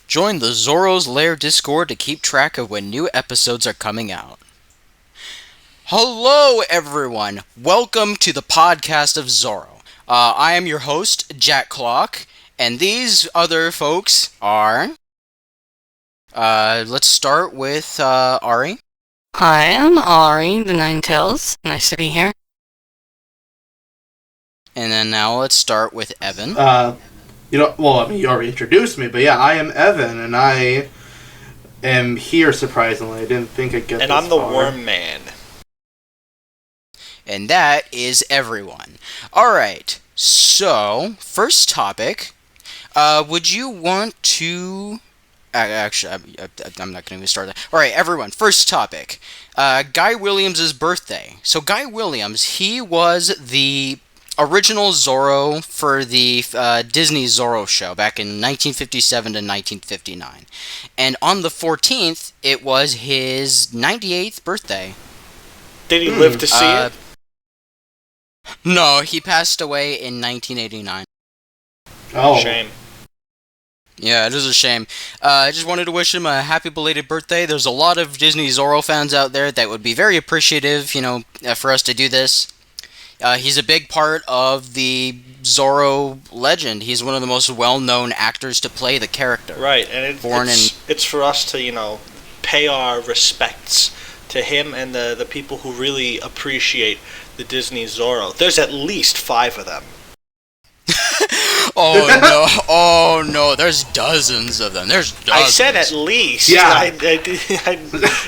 Join the Zorro's Lair Discord to keep track of when new episodes are coming out. Hello, everyone. Welcome to the podcast of Zorro. I am your host, Jack Clock, and these other folks are... let's start with Ari. Hi, I'm Ari, the Nine Tails. Nice to be here. And then now let's start with Evan. You already introduced me, but yeah, I am Evan, and I am here, surprisingly. I didn't think I'd get and this I'm the far. Worm Man. And that is everyone. Alright, so, first topic. Would you want to... Actually, I'm not going to even start that. Alright, everyone, first topic. Guy Williams' birthday. So Guy Williams, he was the original Zorro for the Disney Zorro show back in 1957 to 1959. And on the 14th, it was his 98th birthday. Did he live to see it? No, he passed away in 1989. Oh. Shame. Yeah, it is a shame. I just wanted to wish him a happy belated birthday. There's a lot of Disney Zorro fans out there that would be very appreciative, for us to do this. He's a big part of the Zorro legend. He's one of the most well-known actors to play the character. Right, and it's for us to, pay our respects to him and the people who really appreciate the Disney Zorro. There's at least 5 of them. Oh no, there's dozens of them. There's dozens. I said at least. Yeah.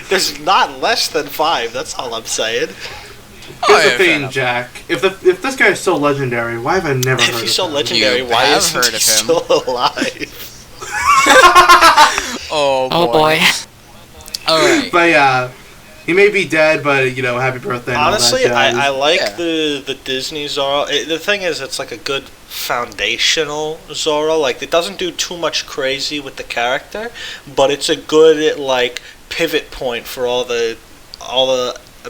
There's not less than 5, that's all I'm saying. Here's the thing, Jack. If this guy is so legendary, why have I never heard of him? If he's so legendary, why isn't he still alive? Oh boy. Alright. But yeah, he may be dead, but happy birthday. And Honestly, all that jazz. I like the Disney Zorro. The thing is, it's like a good foundational Zorro. Like, it doesn't do too much crazy with the character, but it's a good pivot point for all the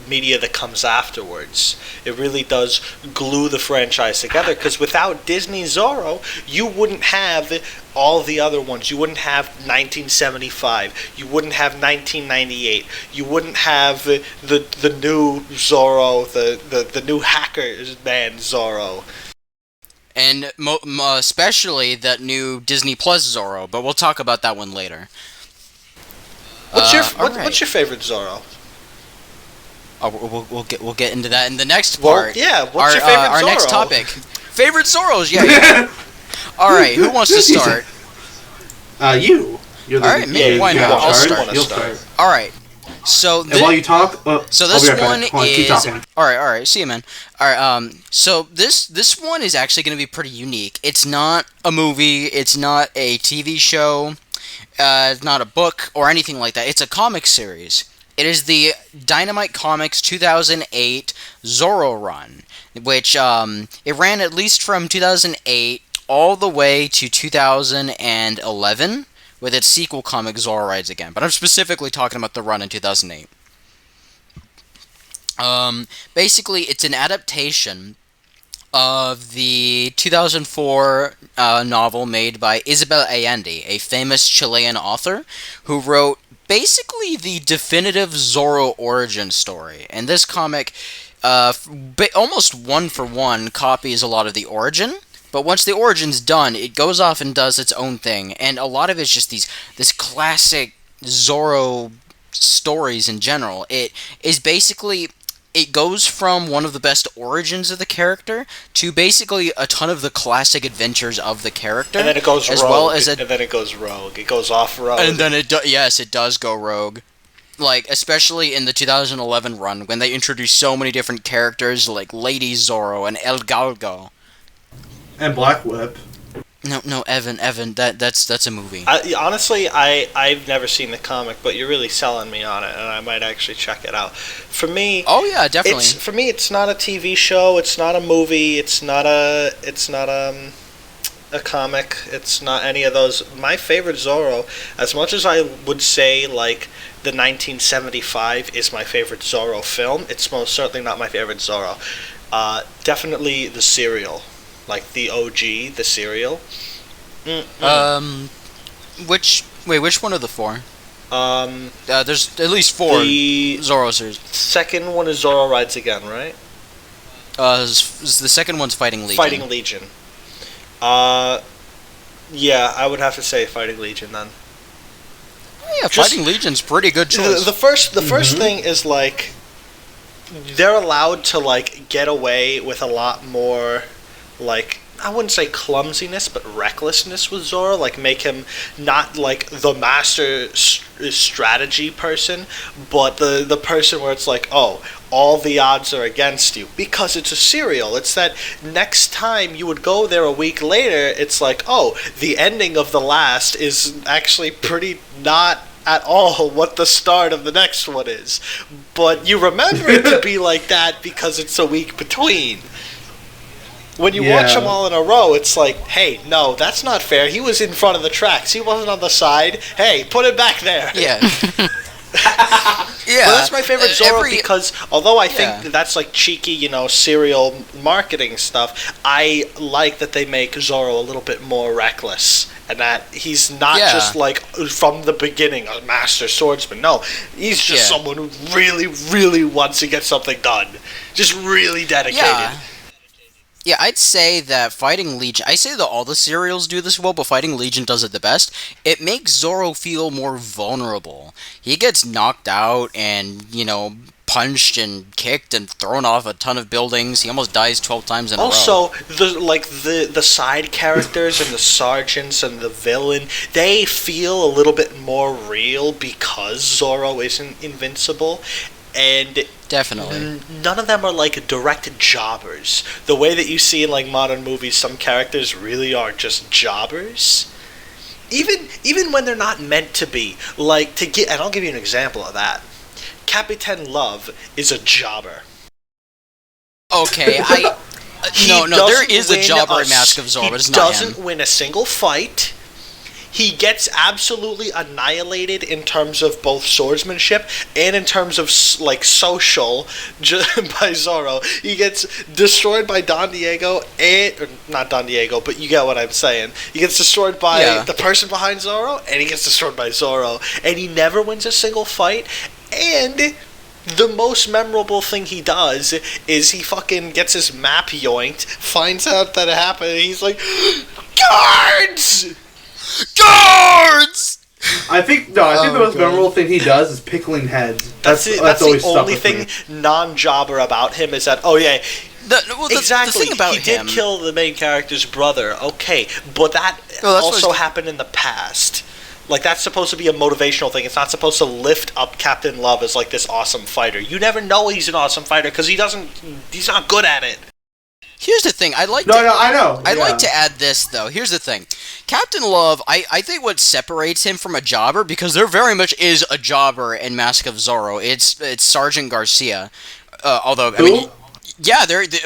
media that comes afterwards. It really does glue the franchise together, because without Disney Zorro, you wouldn't have all the other ones. You wouldn't have 1975. You wouldn't have 1998. You wouldn't have the new Zorro, the new hacker man Zorro. And especially that new Disney Plus Zorro, but we'll talk about that one later. What's your favorite Zorro? Oh, we'll get into that in the next part. What's your favorite Zorro? Our next topic. Favorite Zorros, yeah. Alright, who wants to start? You. Alright, me, why not? I'll start. Alright, so... And while you talk... so this one is... Alright, see you, man. Alright, so this one is actually going to be pretty unique. It's not a movie, it's not a TV show, it's not a book, or anything like that. It's a comic series. It is the Dynamite Comics 2008 Zorro run, which it ran at least from 2008 all the way to 2011 with its sequel comic Zorro Rides Again. But I'm specifically talking about the run in 2008. Basically, it's an adaptation of the 2004 novel made by Isabel Allende, a famous Chilean author who wrote basically the definitive Zorro origin story. And this comic, almost one-for-one, copies a lot of the origin, but once the origin's done, it goes off and does its own thing. And a lot of it's just this classic Zorro stories in general. It is basically... It goes from one of the best origins of the character to basically a ton of the classic adventures of the character. And then it goes as rogue. Well as and then it goes rogue. It goes off-road. And then it does go rogue. Especially in the 2011 run, when they introduced so many different characters like Lady Zorro and El Galgo. And Black Whip. No, Evan, that's a movie. Honestly, I've never seen the comic, but you're really selling me on it, and I might actually check it out. For me, oh yeah, definitely. It's not a TV show. It's not a movie. It's not a comic. It's not any of those. My favorite Zorro, as much as I would say the 1975 is my favorite Zorro film, it's most certainly not my favorite Zorro. Definitely the cereal. The OG, the cereal. which one of the four? Um, There's at least four the Zorros. second one is Zorro Rides Again, right? The second one's Fighting Legion. Fighting Legion. Yeah, I would have to say Fighting Legion then. Yeah, Fighting Legion's pretty good choice. The first thing is like they're allowed to like get away with a lot more like I wouldn't say clumsiness, but recklessness with Zorro. Like make him not like the master strategy person, but the person where it's like, oh, all the odds are against you because it's a serial. It's that next time you would go there a week later, it's like, oh, the ending of the last is actually pretty not at all what the start of the next one is. But you remember it to be like that because it's a week between. When you watch them all in a row, it's like, hey, no, that's not fair. He was in front of the tracks. He wasn't on the side. Hey, put it back there. Yeah. But that's my favorite Zorro because although I think that's like cheeky, serial marketing stuff, I like that they make Zorro a little bit more reckless and that he's not just like from the beginning a master swordsman. No, he's just someone who really, really wants to get something done. Just really dedicated. Yeah, I'd say that Fighting Legion... I say that all the serials do this well, but Fighting Legion does it the best. It makes Zorro feel more vulnerable. He gets knocked out and, punched and kicked and thrown off a ton of buildings. He almost dies 12 times in a row. Also, the side characters and the sergeants and the villain, they feel a little bit more real because Zorro isn't invincible. And definitely none of them are like direct jobbers. The way that you see in like modern movies, some characters really are just jobbers. Even when they're not meant to be. Like and I'll give you an example of that. Captain Love is a jobber. Okay, there is a jobber in Mask of Zorro, but it's not him. He doesn't win a single fight. He gets absolutely annihilated in terms of both swordsmanship and in terms of like social by Zorro. He gets destroyed by Don Diego or not Don Diego, but you get what I'm saying. He gets destroyed by the person behind Zorro, and he gets destroyed by Zorro, and he never wins a single fight. And the most memorable thing he does is he fucking gets his map yoinked, finds out that it happened, and he's like, guards! Guards! I think the most memorable thing he does is pickling heads. That's the only thing non-jobber about him is that, exactly. The thing about he did kill the main character's brother, okay, but that also happened in the past. Like, that's supposed to be a motivational thing. It's not supposed to lift up Captain Love as, like, this awesome fighter. You never know he's an awesome fighter because he's not good at it. Here's the thing, I know. I'd like to add this, though. Here's the thing. Captain Love, I think what separates him from a jobber, because there very much is a jobber in Mask of Zorro, it's Sergeant Garcia. Although, who? I mean,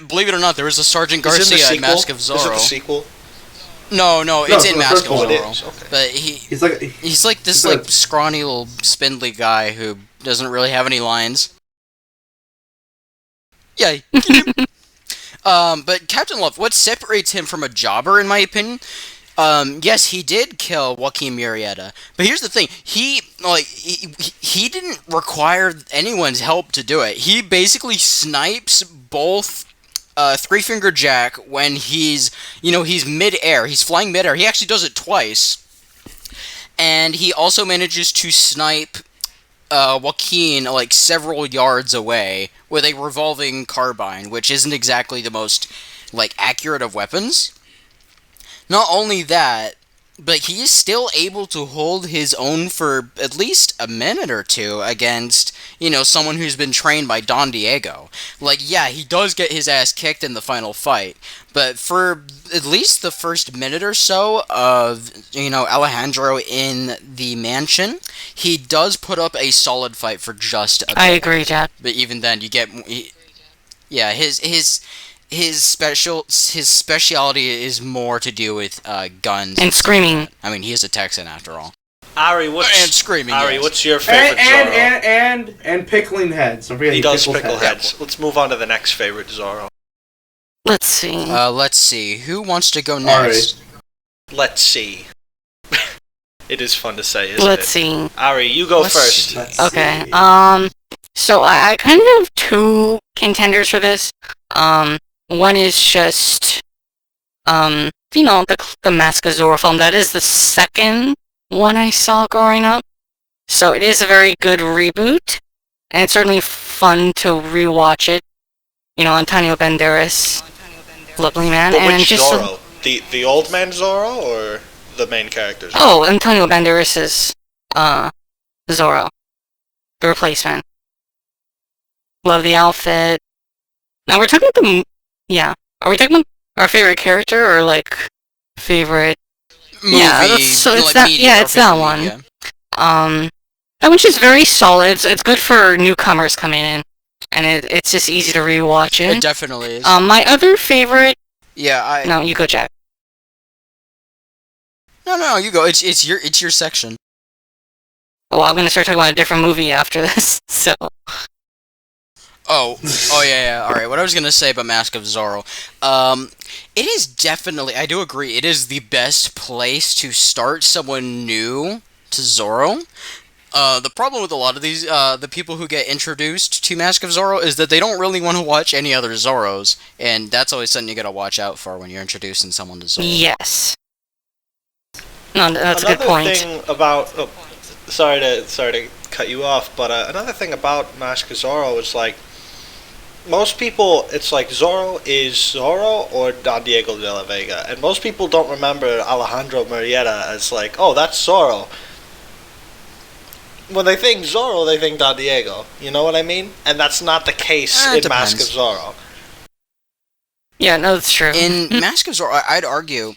believe it or not, there is a Sergeant Garcia in Mask of Zorro. Is it the sequel? No, it's in Mask of Zorro. Okay. But he's like this like scrawny little spindly guy who doesn't really have any lines. Yeah. But Captain Love, what separates him from a jobber, in my opinion, yes, he did kill Joaquin Murrieta, but here's the thing, he didn't require anyone's help to do it. He basically snipes both Three Finger Jack when he's mid-air, he's flying mid-air, he actually does it twice, and he also manages to snipe Joaquin like several yards away with a revolving carbine, which isn't exactly the most like accurate of weapons. Not only that, but he is still able to hold his own for at least a minute or two against, someone who's been trained by Don Diego. Like, yeah, he does get his ass kicked in the final fight, but for at least the first minute or so of, Alejandro in the mansion, he does put up a solid fight for just a bit. I agree, Jack. But even then, you get... His specialty is more to do with guns and screaming. I mean, he is a Texan after all. Ari, what's your favorite Zorro? And pickling heads. Don't forget he does pickle heads. Let's move on to the next favorite Zorro. Let's see. Let's see. Who wants to go next? Let's see. It is fun to say, isn't Let's it? see. Ari, you go first. Let's Okay. see. So I kind of have two contenders for this. One is just, the Mask of Zorro film. That is the second one I saw growing up. So it is a very good reboot, and it's certainly fun to rewatch it. Antonio Banderas, lovely man, But and which just Zorro? The old man Zorro or the main character Zorro? oh, Antonio Banderas is Zorro, the replacement. Love the outfit. Now we're talking about Are we talking about our favorite character or like favorite? Movie, So it's like that. media, Yeah, or it's that favorite one. media. That one's just very solid. It's good for newcomers coming in, and it's just easy to rewatch It it. definitely is. My other favorite. Yeah, No, you go, Jack. No, you go. It's your section. Well, I'm gonna start talking about a different movie after this. So. Oh, yeah. All right. What I was gonna say about Mask of Zorro, it is definitely. I do agree. It is the best place to start someone new to Zorro. The problem with a lot of these, the people who get introduced to Mask of Zorro is that they don't really want to watch any other Zorros, and that's always something you gotta watch out for when you're introducing someone to Zorro. Yes. No, that's a good Another point. thing about sorry to cut you off, but another thing about Mask of Zorro is like most people, it's like Zorro is Zorro or Don Diego de la Vega, and most people don't remember Alejandro Murrieta as like, oh, that's Zorro. When they think Zorro, they think Don Diego. You know what I mean? And that's not the case in It Mask of depends. Zorro. Yeah, no, that's true. In Mask of Zorro, I'd argue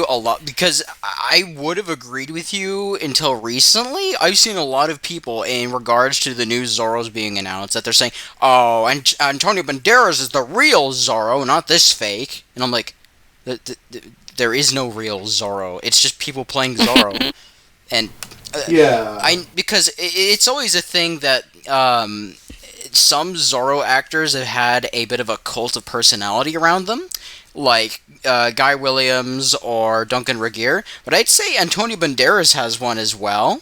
a lot because I would have agreed with you until recently. I've seen a lot of people in regards to the new Zorros being announced that they're saying, "Oh, and Antonio Banderas is the real Zorro, not this fake." And I'm like, there is no real Zorro. It's just people playing Zorro, and Yeah. because it's always a thing that some Zorro actors have had a bit of a cult of personality around them, like Guy Williams or Duncan Regeer, but I'd say Antonio Banderas has one as well.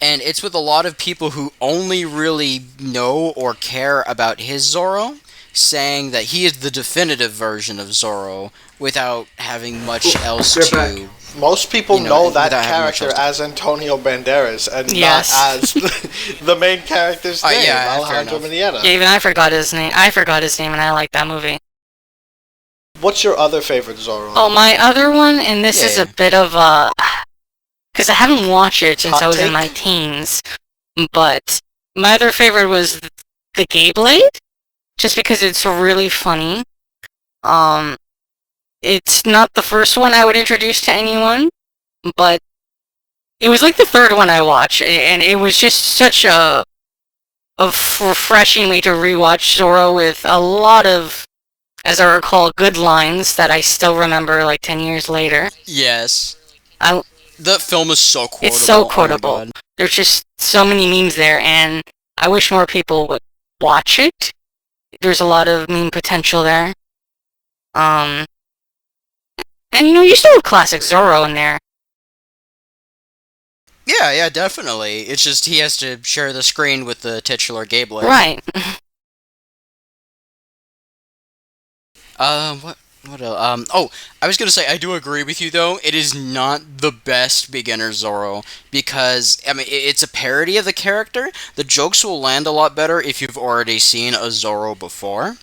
And it's with a lot of people who only really know or care about his Zorro, saying that he is the definitive version of Zorro without having much else They're to... back. Most people You know, know that without having much character else as Antonio Banderas and Yes. not as the main character's name, yeah, fair Alejandro enough. Murrieta. Yeah, even I forgot his name. And I like that movie. What's your other favorite Zorro? Oh, my other one, and this is a bit of a... Because I haven't watched it since Hot I was in take? my teens, but my other favorite was the Gay Blade, just because it's really funny. It's not the first one I would introduce to anyone, but it was like the third one I watched, and it was just such a refreshing way to rewatch Zorro with a lot of, as I recall, good lines that I still remember like 10 years later. Yes. I- The film is so quotable. It's so Oh my quotable. God. There's just so many memes there, and I wish more people would watch it. There's a lot of meme potential there. And you still have classic Zorro in there. Yeah, definitely. It's just he has to share the screen with the titular Gable. Right. What else? I was gonna say, I do agree with you, though. It is not the best beginner Zorro, because, I mean, it's a parody of the character. The jokes will land a lot better if you've already seen a Zorro before.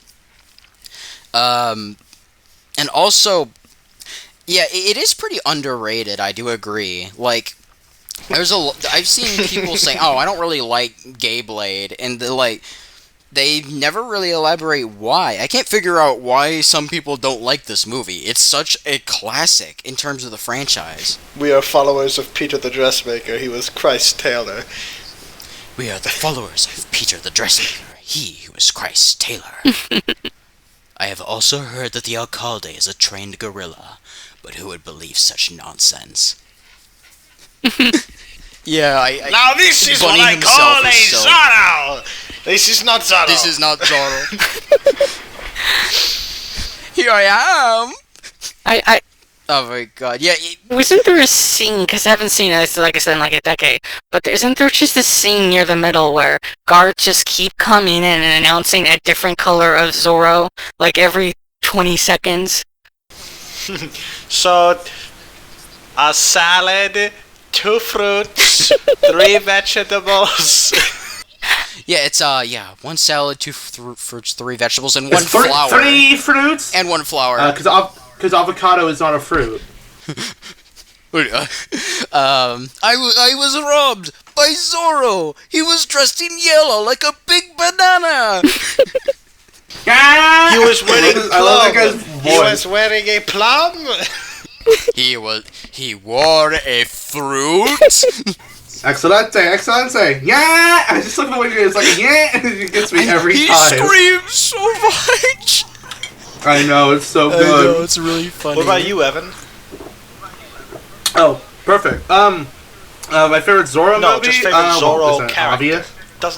And also, yeah, it is pretty underrated, I do agree. Like, I've seen people say, "Oh, I don't really like Gay Blade," and they never really elaborate why. I can't figure out why some people don't like this movie. It's such a classic in terms of the franchise. We are followers of Peter the Dressmaker. He was Christ Taylor. We are the followers of Peter the Dressmaker, he who is Christ Taylor. I have also heard that the alcalde is a trained gorilla, but who would believe such nonsense? Yeah, Now this is Bunny what I himself call a is so- Zorro! This is not Zorro! This is not Zorro. Here I am! Oh my god. Yeah. Wasn't there a scene, because I haven't seen it, like I said, in like a decade, but isn't there just a scene near the middle where guards just keep coming in and announcing a different color of Zorro, like every 20 seconds? So, a salad, 2 fruits, 3 vegetables. Yeah, it's 1 salad, 2 fruits, 3 vegetables, and 1 flour. 3 fruits? And 1 flour. Because avocado is not a fruit. I was robbed by Zorro. He was dressed in yellow like a big banana. Ah! He was wearing plum. I love that guy's voice. He was wearing a plum. He wore a fruit. Excellente. Yeah! I just look at the way it's like, yeah! It gets me every He time. screams so much. I know, it's so I good. know, it's really funny. What about you, Evan? Oh, perfect. My favorite Zorro No, movie? just favorite Zorro is that character. obvious?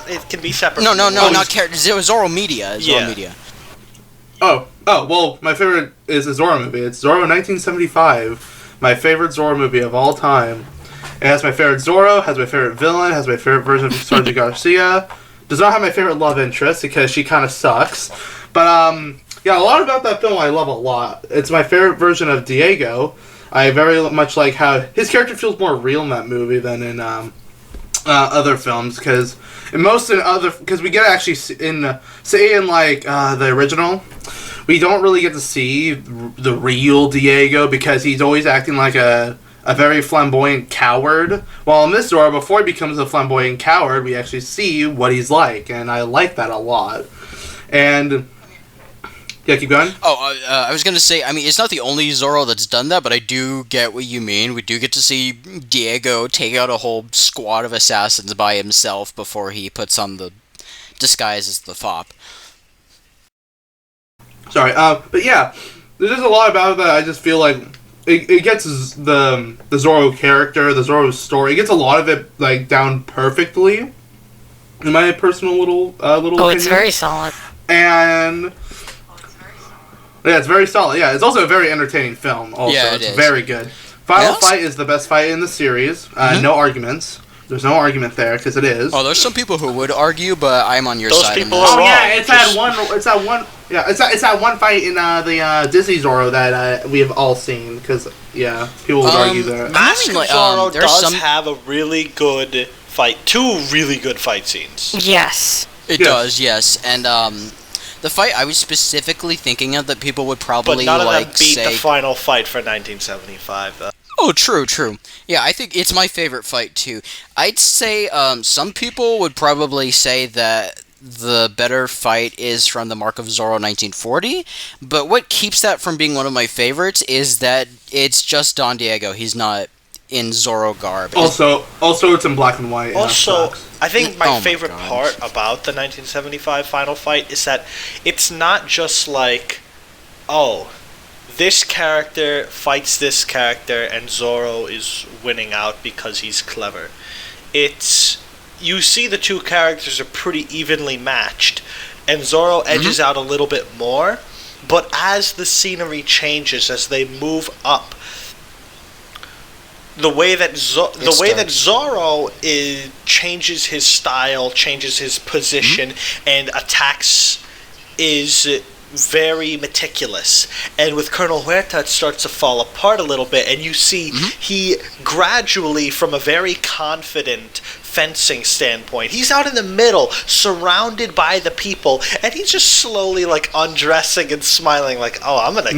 It can be separate. No, from not character. Zorro Media. Yeah. Media. Oh, well, my favorite is a Zorro movie. It's Zorro 1975. My favorite Zorro movie of all time. It has my favorite Zorro, has my favorite villain, has my favorite version of Sergeant Garcia. Does not have my favorite love interest because she kind of sucks. But, yeah, a lot about that film I love a lot. It's my favorite version of Diego. I very much like how his character feels more real in that movie than in other films, because we get actually in the original, we don't really get to see the real Diego because he's always acting like a very flamboyant coward. While in this Zorro, before he becomes a flamboyant coward, we actually see what he's like, and I like that a lot. And yeah, keep going. I was gonna say, I mean, it's not the only Zorro that's done that, but I do get what you mean. We do get to see Diego take out a whole squad of assassins by himself before he puts on the disguise as the fop. Sorry, but yeah, there's just a lot about it that I just feel like it gets the Zorro character, the Zorro story. It gets a lot of it like down perfectly, in my personal little opinion. It's very solid. And yeah, it's very solid. Yeah, it's also a very entertaining film. Also, Yeah, it's is. very good. Final fight is the best fight in the series. No arguments. There's no argument there because it is. Oh, there's some people who would argue, but I'm on your Those side. people on this. are Oh yeah, wrong. it's that one. Yeah, it's that one fight in the Disney Zorro that we have all seen. Because yeah, people would argue that. Mask of like, Zorro there's does some- have a really good fight. 2 really good fight scenes. Yes. It Yes. does, yes, and the fight I was specifically thinking of that people would But probably none of them like beat say. the final fight for 1975, though. Oh, true. Yeah, I think it's my favorite fight too. I'd say some people would probably say that the better fight is from the Mark of Zorro 1940, but what keeps that from being one of my favorites is that it's just Don Diego. He's not in Zorro garb. Also, it's in black and white. and that Also, sucks. I think my Oh my favorite gosh. part about the 1975 final fight is that it's not just like, oh, this character fights this character and Zorro is winning out because he's clever. It's, you see the 2 characters are pretty evenly matched, and Zorro edges out a little bit more, but as the scenery changes, as they move up, the way that Zorro changes his style, changes his position, and attacks is very meticulous. And with Colonel Huerta, it starts to fall apart a little bit, and you see he gradually, from a very confident fencing standpoint, he's out in the middle, surrounded by the people, and he's just slowly like undressing and smiling, like, "Oh, I'm gonna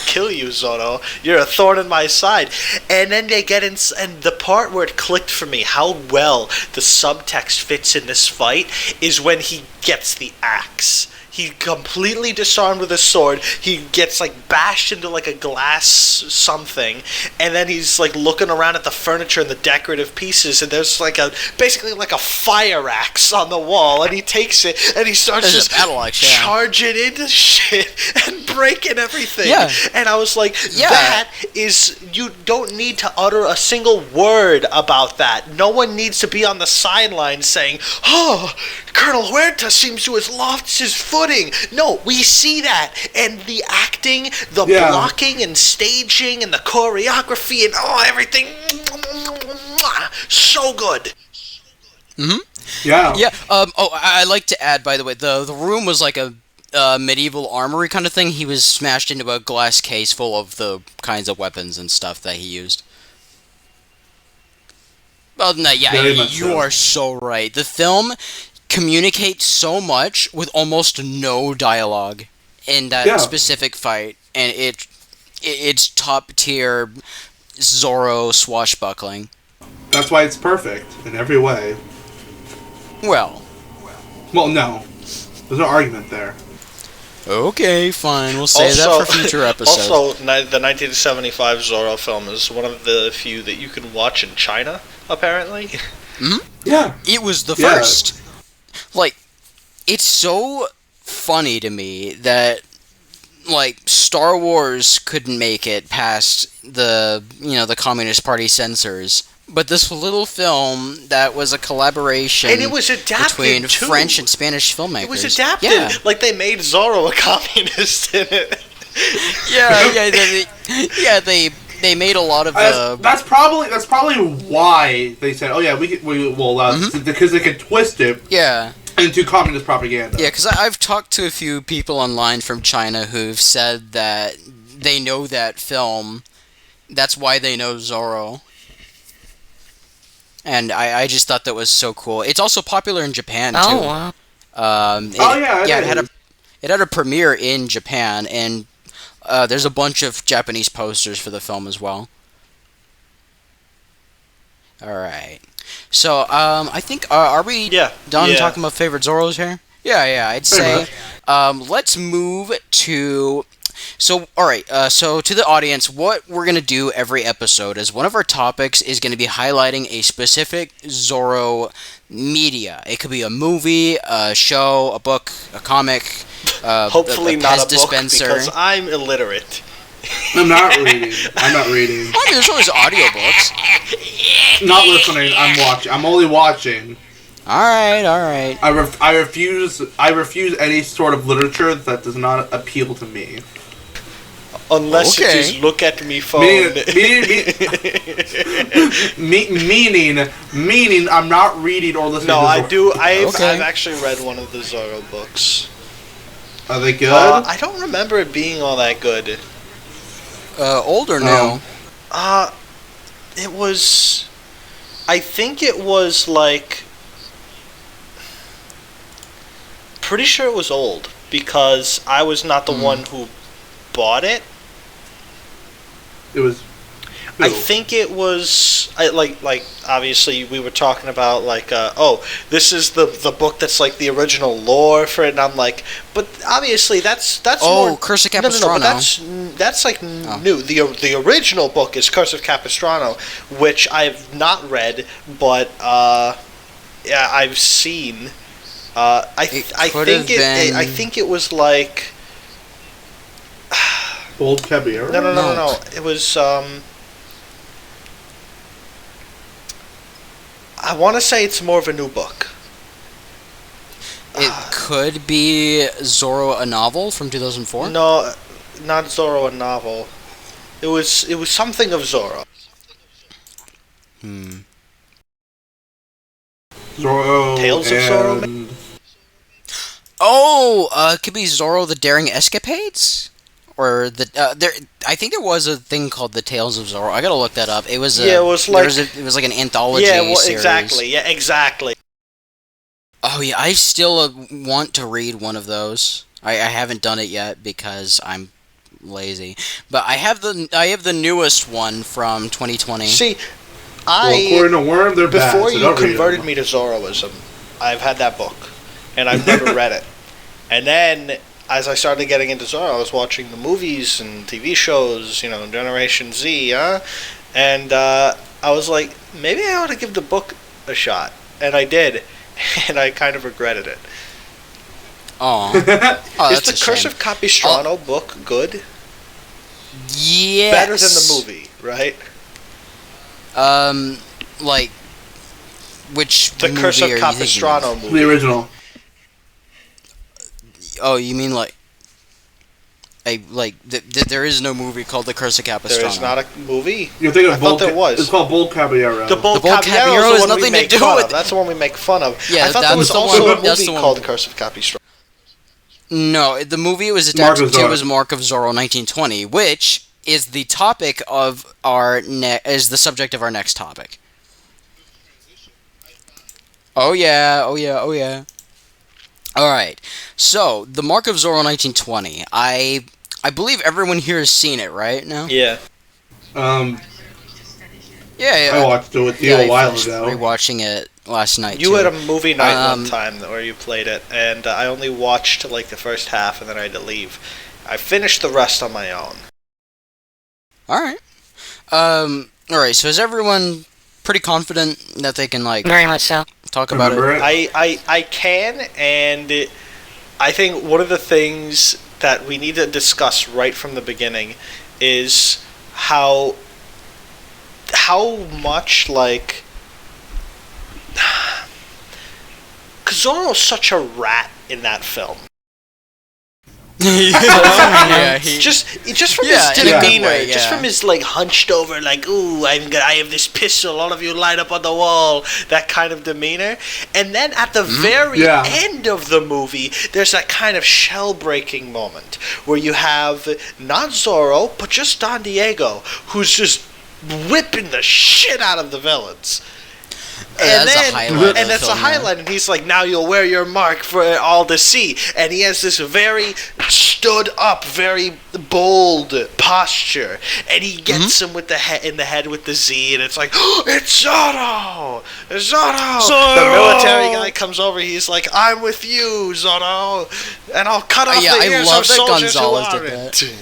kill you, Zorro. You're a thorn in my side." And then they get in, and the part where it clicked for me how well the subtext fits in this fight is when he gets the axe. He completely disarmed with his sword. He gets like bashed into like a glass something, and then he's like looking around at the furniture and the decorative pieces, and there's like basically like a fire axe on the wall, and he takes it and he starts There's just a battle axe, yeah. charging into shit and breaking everything. Yeah. And I was like, Yeah. that is, you don't need to utter a single word about that. No one needs to be on the sidelines saying, "Oh, Colonel Huerta seems to have lost his footing. pudding. No, we see that, and the acting, the Yeah. blocking and staging, and the choreography, and everything, so good. Yeah. Yeah. I like to add, by the way, the room was like a medieval armory kind of thing. He was smashed into a glass case full of the kinds of weapons and stuff that he used. Well, no, yeah, Very much you so. are so right. The film communicates so much with almost no dialogue in that Yeah. specific fight, and it's top tier Zorro swashbuckling. That's why it's perfect in every way. Well, Well, no. There's no argument there. okay, fine. We'll save that for future episodes. Also, the 1975 Zorro film is one of the few that you can watch in China, apparently. Yeah. It was the Yeah. first. Like, it's so funny to me that, like, Star Wars couldn't make it past the Communist Party censors. But this little film that was a collaboration And it was adapted, between too. French and Spanish filmmakers. It was adapted. Yeah, Like, they made Zorro a communist in it. they made a lot of That's probably why they said, "Oh yeah, we will allow this," because they could twist it yeah. into communist propaganda. Yeah, because I've talked to a few people online from China who've said that they know that film. That's why they know Zorro. And I just thought that was so cool. It's also popular in Japan too. Oh, wow. It had a premiere in Japan, and there's a bunch of Japanese posters for the film as well. All right. So I think are we done Yeah. talking about favorite Zorros here? Yeah. I'd say let's move to. So, all right. So, to the audience, what we're gonna do every episode is one of our topics is gonna be highlighting a specific Zorro media. It could be a movie, a show, a book, a comic. Hopefully a not Pez a dispenser. book, because I'm illiterate. I'm not reading. I mean, there's always audiobooks. Not listening. I'm watching. I'm only watching. All right. I refuse any sort of literature that does not appeal to me. Unless Okay. it is look at me phone. Meaning, I'm not reading or listening. No, to I Zorro. do. I've Okay. actually read one of the Zorro books. Are they good? I don't remember it being all that good. Older now. It was. I think it was like. Pretty sure it was old because I was not the one who bought it. It was. I think it was like obviously we were talking about like this is the book that's like the original lore for it, and I'm like, but obviously that's more, Curse of no, Capistrano. but that's like new. The original book is Curse of Capistrano, which I've not read, but yeah, I've seen. I think it was like Old Caballero. no. It was I want to say it's more of a new book. It could be Zorro, a novel from 2004. No, not Zorro, a novel. It was something of Zorro. Zorro. Tales of Zorro, and- Oh, it could be Zorro, the Daring Escapades, or there. I think there was a thing called the Tales of Zorro. I gotta look that up. It was Yeah, it was like- it was like an anthology. Yeah, well, series. exactly. Yeah, exactly. Oh yeah, I still want to read one of those. I haven't done it yet because I'm lazy. But I have the newest one from 2020. See, Well, according to Worm, they're bad. before so you don't read converted them. me to Zorroism, I've had that book, and I've never read it. And then, as I started getting into Zorro, I was watching the movies and TV shows, Generation Z, and I was like, maybe I ought to give the book a shot, and I did, and I kind of regretted it. Oh, Is that's the a Curse shame. of Capistrano book good? Yes. Better than the movie, right? Like which The movie Curse of are you thinking Capistrano of? movie. The original. Oh, you mean like there is no movie called The Curse of Capistrano. There is not a movie. You think I of thought there was. It's called Bold Caballero. The Bold Bold Caballero Caballero is has the one we nothing to make do fun with of. That's the one we make fun of. Yeah, I thought there was that's the also one- a that's movie the one. called Curse of Capistrano. No, the movie it was Mark adapted of to Zorro. was Mark of Zorro 1920, which is the topic of our is the subject of our next topic. Oh yeah, oh yeah, oh yeah. All right. So, the Mark of Zorro 1920. I believe everyone here has seen it, right? Now. Yeah. Yeah, I watched it with you a while ago. Rewatching it last night. You too. had a movie night one Um, time where you played it, and I only watched like the first half, and then I had to leave. I finished the rest on my own. All right. All right. So is everyone pretty confident that they can like Very much so. talk about Remember it? it? I can, and I think one of the things that we need to discuss right from the beginning is how much like Zorro's such a rat in that film. Yeah, he, Just from Yeah, his in a good demeanor, way, just yeah. from his like hunched over, like, ooh, I have this pistol, all of you line up on the wall, that kind of demeanor. And then at the very Yeah. end of the movie, there's that kind of shell breaking moment where you have not Zorro, but just Don Diego, who's just whipping the shit out of the villains. And that's a then, highlight of and the that's film, a yeah. highlight, and he's like, "Now you'll wear your mark for all to see." And he has this very stood up, very bold posture, and he gets him with the in the head with the Z, and it's like, "It's Zorro, it's Zorro!" The military guy comes over. He's like, "I'm with you, Zorro, and I'll cut off yeah, the I ears love of that soldiers who Gonzalez did aren't."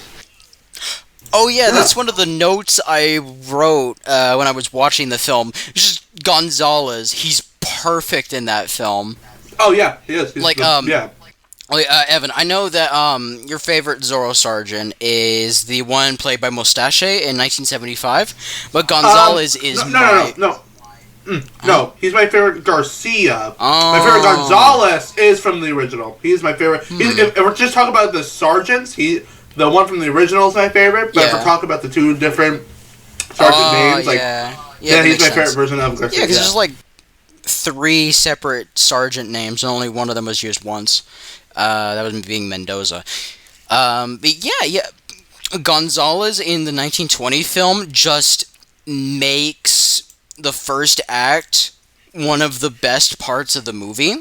Oh yeah, that's one of the notes I wrote when I was watching the film. It's just Gonzalez. He's perfect in that film. Oh yeah, he is. He's Like, yeah. Wait, Evan, I know that your favorite Zorro Sergeant is the one played by Mustache in 1975, but Gonzalez is No, he's my favorite Garcia. Oh. My favorite Gonzalez is from the original. He's my favorite. If we're just talking about the sergeants, the one from the original is my favorite. But if Yeah. we're talking about the two different sergeant names, like yeah, yeah, that he's makes my sense. favorite version of Garcia. Yeah, because there's like 3 separate sergeant names, and only one of them was used once. That was being Mendoza. But yeah, Gonzalez in the 1920 film just makes the first act one of the best parts of the movie.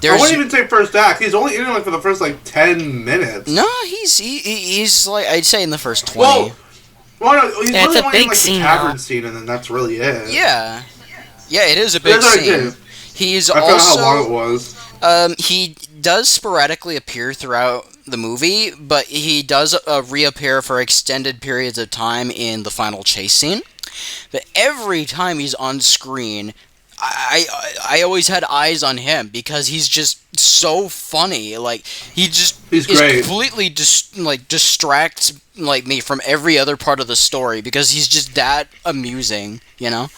I wouldn't even say first act. He's only in it like for the first like 10 minutes. No, he's like, I'd say in the first 20. Well, no, he's Yeah, it's really a only in big like scene, the tavern though. scene, and then that's really it. Yeah, it is a big That's what I scene. did. He's I forgot how long it also was. he does sporadically appear throughout the movie, but he does reappear for extended periods of time in the final chase scene. But every time he's on screen, I always had eyes on him because he's just so funny. Like he's great. completely distracts like me from every other part of the story because he's just that amusing, you know?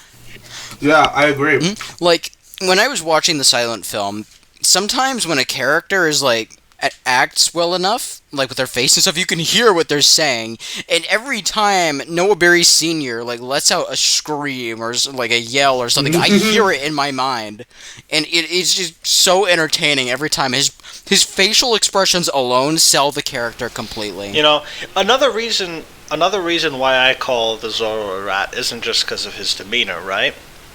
Yeah, I agree. Like when I was watching the silent film, sometimes when a character is like acts well enough, like with their face and stuff, you can hear what they're saying. And every time Noah Berry Sr. like lets out a scream or like a yell or something, I hear it in my mind, and it's just so entertaining every time. His facial expressions alone sell the character completely. You know, another reason why I call the Zorro a rat isn't just because of his demeanor, right?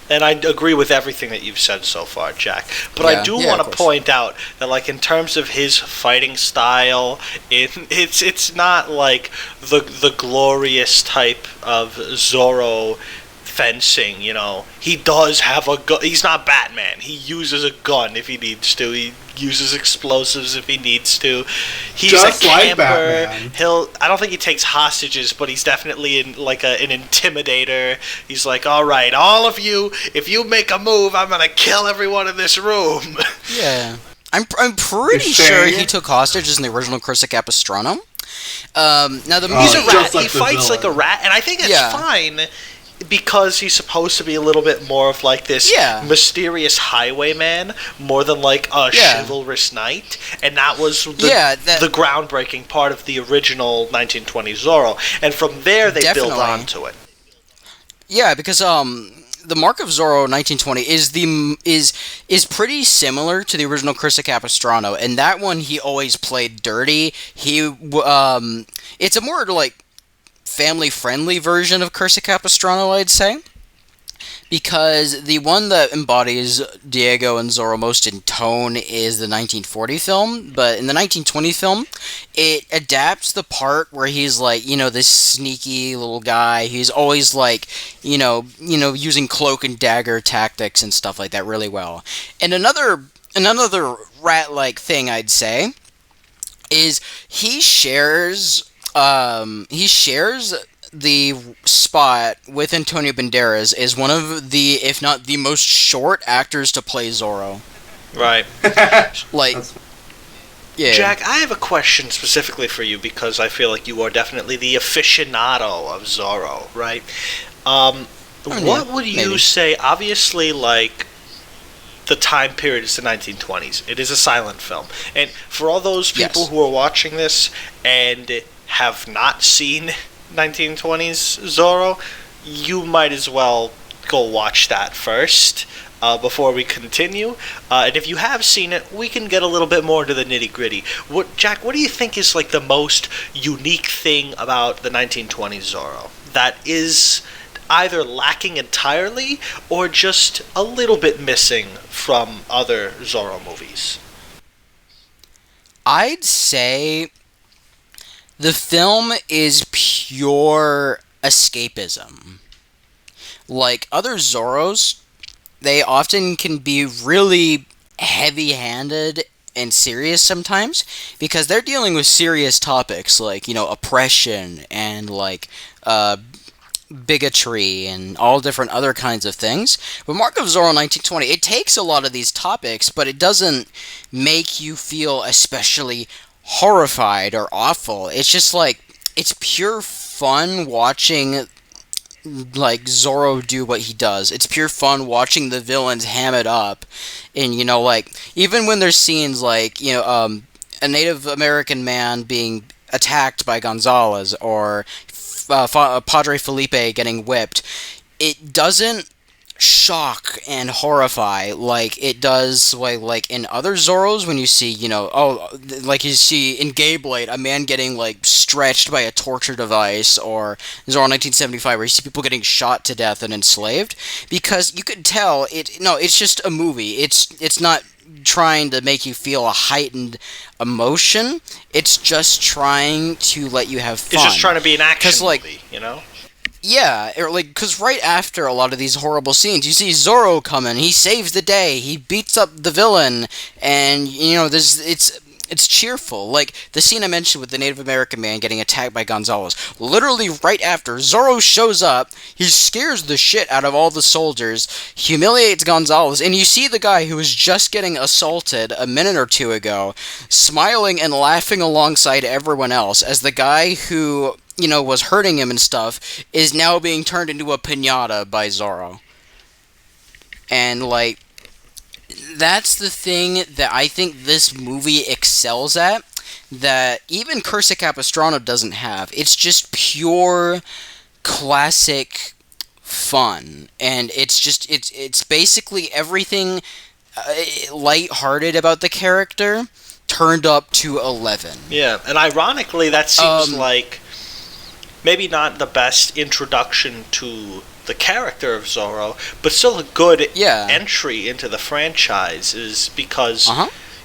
And I agree with everything that you've said so far, Jack. But I do want of to course. point out that, like, in terms of his fighting style, it's not like the glorious type of Zorro fencing. You know, he does have a gun. He's not Batman. He uses a gun if he needs to. He uses explosives if he needs to. He's Just a like camper. Batman. I don't think he takes hostages, but he's definitely an intimidator. He's like, all right, all of you, if you make a move, I'm gonna kill everyone in this room. Yeah. I'm pretty You're sure saying he it? took hostages in the original Curse of Capistrano. Now the He's movie, a rat. just like He the fights villain. like a rat, and I think it's Yeah. fine because he's supposed to be a little bit more of like this Yeah. mysterious highwayman, more than like a Yeah. chivalrous knight, and that was the the groundbreaking part of the original 1920s Zorro, and from there they build Definitely. onto it. Yeah, because the Mark of Zorro 1920 is pretty similar to the original Curse of Capistrano. And that one he always played dirty. It's a more like family friendly version of Curse of Capistrano, I'd say. Because the one that embodies Diego and Zorro most in tone is the 1940 film, but in the 1920 film, it adapts the part where he's like, this sneaky little guy. He's always like, using cloak and dagger tactics and stuff like that really well. And another rat-like thing I'd say is he shares the spot with Antonio Banderas as one of the, if not the most short actors to play Zorro. Right. Like, yeah. Jack, I have a question specifically for you because I feel like you are definitely the aficionado of Zorro, right? What would you maybe. say? Obviously, like, the time period is the 1920s. It is a silent film. And for all those people Yes. who are watching this and have not seen 1920s Zorro, you might as well go watch that first before we continue. And if you have seen it, we can get a little bit more into the nitty gritty. Jack, what do you think is like the most unique thing about the 1920s Zorro that is either lacking entirely or just a little bit missing from other Zorro movies? I'd say the film is pure escapism. Like other Zorros, they often can be really heavy-handed and serious sometimes because they're dealing with serious topics like, oppression and like bigotry and all different other kinds of things. But Mark of Zorro 1920, it takes a lot of these topics, but it doesn't make you feel especially horrified or awful. It's just like, it's pure fun watching like Zorro do what he does. It's pure fun watching the villains ham it up. And like, even when there's scenes like, a Native American man being attacked by Gonzalez or Padre Felipe getting whipped, it doesn't shock and horrify like it does like in other Zorros when you see, like you see in Gayblade a man getting like stretched by a torture device, or Zorro 1975 where you see people getting shot to death and enslaved, because you could tell it's just a movie. It's not trying to make you feel a heightened emotion. It's just trying to let you have fun. It's just trying to be an action like, movie, Yeah, because right after a lot of these horrible scenes, you see Zorro coming. He saves the day. He beats up the villain, and it's cheerful. Like the scene I mentioned with the Native American man getting attacked by Gonzalez. Literally right after, Zorro shows up. He scares the shit out of all the soldiers, humiliates Gonzalez, and you see the guy who was just getting assaulted a minute or two ago, smiling and laughing alongside everyone else as the guy who was hurting him and stuff, is now being turned into a piñata by Zorro. And, like, that's the thing that I think this movie excels at, that even Curse of Capistrano doesn't have. It's just pure, classic fun. And it's basically everything lighthearted about the character turned up to 11. Yeah, and ironically, that seems like maybe not the best introduction to the character of Zorro, but still a good entry into the franchise, is because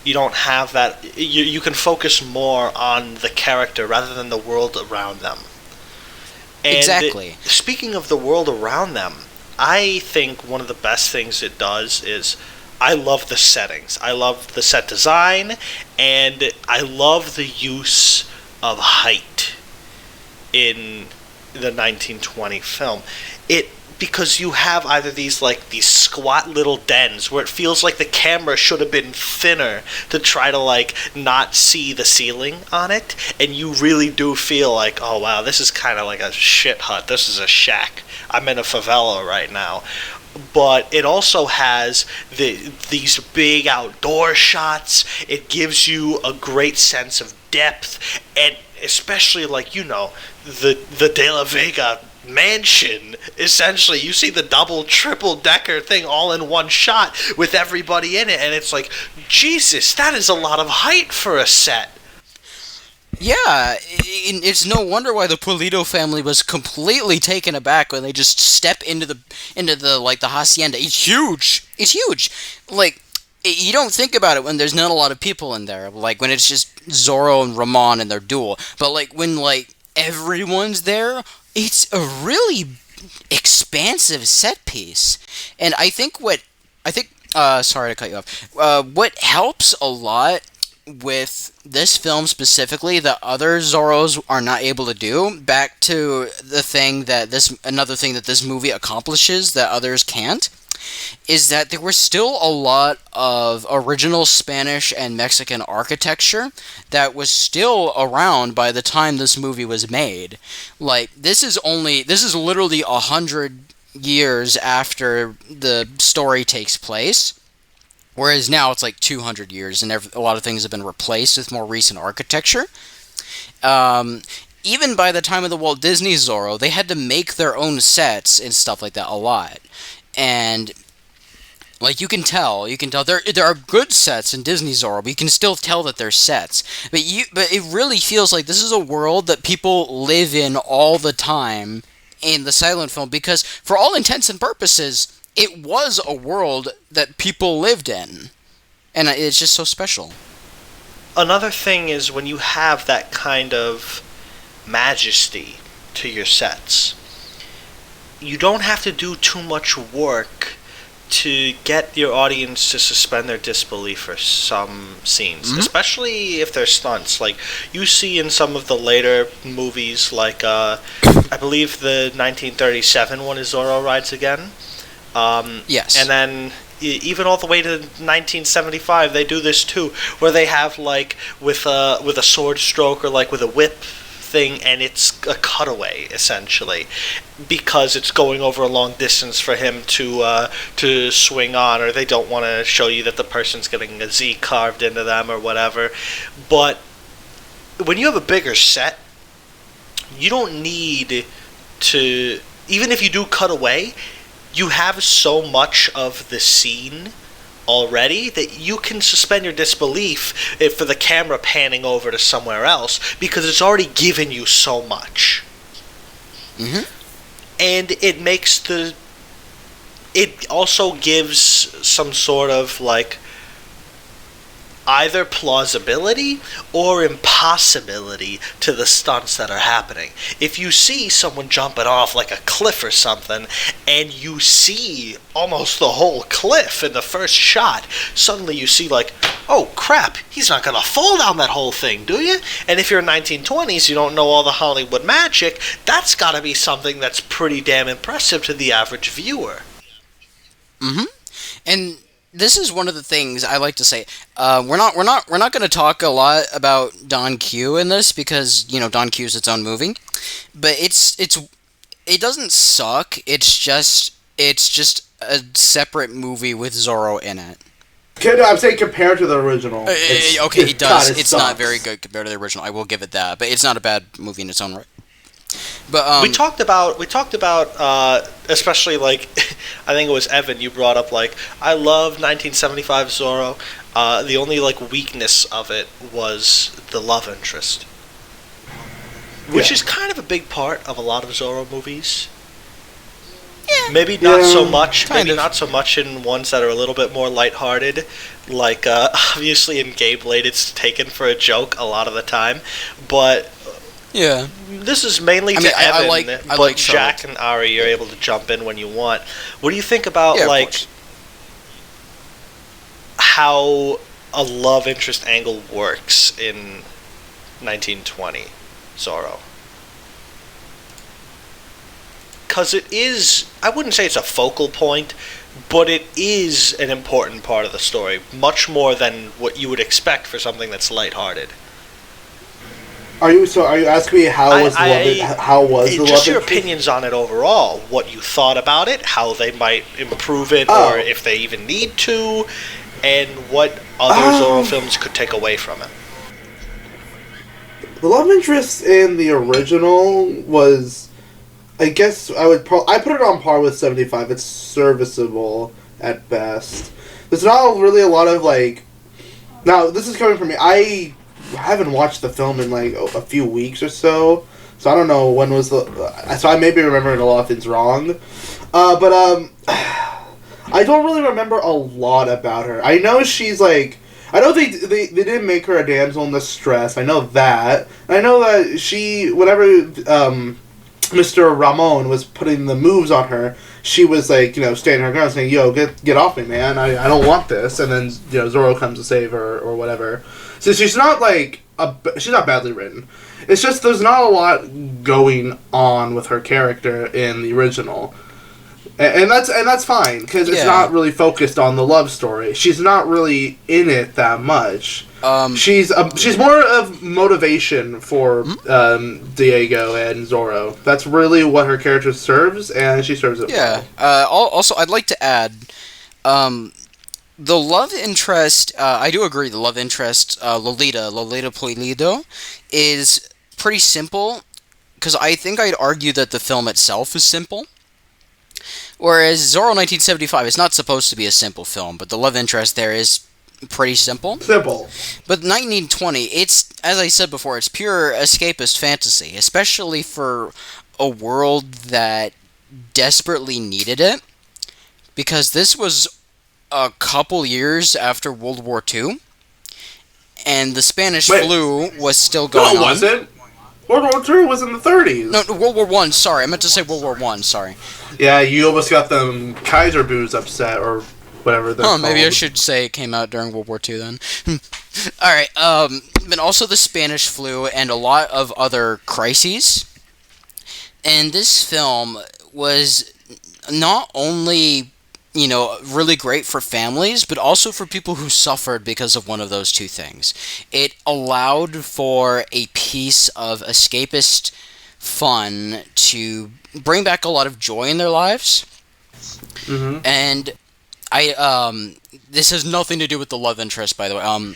you don't have that. You can focus more on the character rather than the world around them. And exactly. Speaking of the world around them, I think one of the best things it does is I love the settings. I love the set design, and I love the use of height in the 1920 film. It because you have either these squat little dens where it feels like the camera should have been thinner to try to not see the ceiling on it, and you really do feel like, oh wow, this is kind of like a shit hut, this is a shack, I'm in a favela right now. But it also has these big outdoor shots. It gives you a great sense of depth, and especially the De La Vega mansion. Essentially, you see the double, triple decker thing all in one shot with everybody in it, and it's like, Jesus, that is a lot of height for a set. Yeah, it's no wonder why the Pulido family was completely taken aback when they just step into the the hacienda. It's huge. It's huge. You don't think about it when there's not a lot of people in there. When it's just Zorro and Ramon and their duel. But when everyone's there, it's a really expansive set piece. And sorry to cut you off. What helps a lot with this film specifically that other Zorros are not able to do, back to another thing that this movie accomplishes that others can't, is that there was still a lot of original Spanish and Mexican architecture that was still around by the time this movie was made. This is literally 100 years after the story takes place. Whereas now it's 200 years, and a lot of things have been replaced with more recent architecture. Even by the time of the Walt Disney Zorro, they had to make their own sets and stuff like that a lot. And you can tell there are good sets in Disney Zorro, but you can still tell that they're sets. But it really feels like this is a world that people live in all the time in the silent film, because for all intents and purposes, it was a world that people lived in, and it's just so special. Another thing is when you have that kind of majesty to your sets, you don't have to do too much work to get your audience to suspend their disbelief for some scenes, especially if they're stunts. You see in some of the later movies, I believe the 1937 one is Zorro Rides Again. Yes. And then even all the way to 1975, they do this too, where they have with a sword stroke or with a whip thing, and it's a cutaway essentially, because it's going over a long distance for him to swing on, or they don't want to show you that the person's getting a Z carved into them or whatever. But when you have a bigger set, you don't need to, even if you do cut away, you have so much of the scene already that you can suspend your disbelief for the camera panning over to somewhere else, because it's already given you so much. And it also gives some sort of either plausibility or impossibility to the stunts that are happening. If you see someone jumping off a cliff or something, and you see almost the whole cliff in the first shot, suddenly you see oh crap, he's not gonna fall down that whole thing, do you? And if you're 1920s, you don't know all the Hollywood magic, that's gotta be something that's pretty damn impressive to the average viewer. And this is one of the things I like to say. We're not going to talk a lot about Don Q in this, because Don Q is its own movie, but it doesn't suck. It's just a separate movie with Zorro in it. I'm saying compared to the original. It does. It's not very good compared to the original. I will give it that, but it's not a bad movie in its own right. But we talked about especially I think it was Evan, you brought up I love 1975 Zorro. The only weakness of it was the love interest, which is kind of a big part of a lot of Zorro movies. Yeah. Maybe not so much. Not so much in ones that are a little bit more lighthearted. Obviously in Gayblade, it's taken for a joke a lot of the time, but. Yeah. This is mainly to Evan, but Jack and Ari, you're able to jump in when you want. What do you think about how a love interest angle works in 1920 Zorro? because it is, I wouldn't say it's a focal point, but it is an important part of the story, much more than what you would expect for something that's lighthearted. Are you asking me how was the love? Just your opinions on it overall, what you thought about it, how they might improve it, or if they even need to, and what other Zorro films could take away from it. The love interest in the original was, I guess I put it on par with 75. It's serviceable at best. There's not really a lot of like. Now this is coming from me. I haven't watched the film in like a few weeks or so I don't know when was so I may be remembering a lot of things wrong, but I don't really remember a lot about her. I know she's like, I know they didn't make her a damsel in distress. I know that. I know that she, whenever Mr. Ramon was putting the moves on her, she was like, standing her ground saying, "Yo, get off me, man. I don't want this." And then, Zorro comes to save her or whatever. So she's not like she's not badly written. It's just there's not a lot going on with her character in the original. And that's fine because it's not really focused on the love story. She's not really in it that much. She's more of motivation for Diego and Zorro. That's really what her character serves, and she serves it. Yeah. Also, I'd like to add, the love interest. I do agree. The love interest, Lolita Pulido, is pretty simple. Because I think I'd argue that the film itself is simple. Whereas Zorro 1975 is not supposed to be a simple film, but the love interest there is pretty simple. But 1920, it's, as I said before, it's pure escapist fantasy, especially for a world that desperately needed it, because this was a couple years after World War II, and the Spanish flu was still going on. No, it wasn't. World War II was in the 30s. No, World War I, sorry. I meant to say World War I, sorry. Yeah, you almost got them Kaiser boos upset, or whatever they're called. Maybe I should say it came out during World War II then. Alright, but also the Spanish flu and a lot of other crises. And this film was not only, really great for families, but also for people who suffered because of one of those two things. It allowed for a piece of escapist fun to bring back a lot of joy in their lives. Mm-hmm. And this has nothing to do with the love interest, by the way.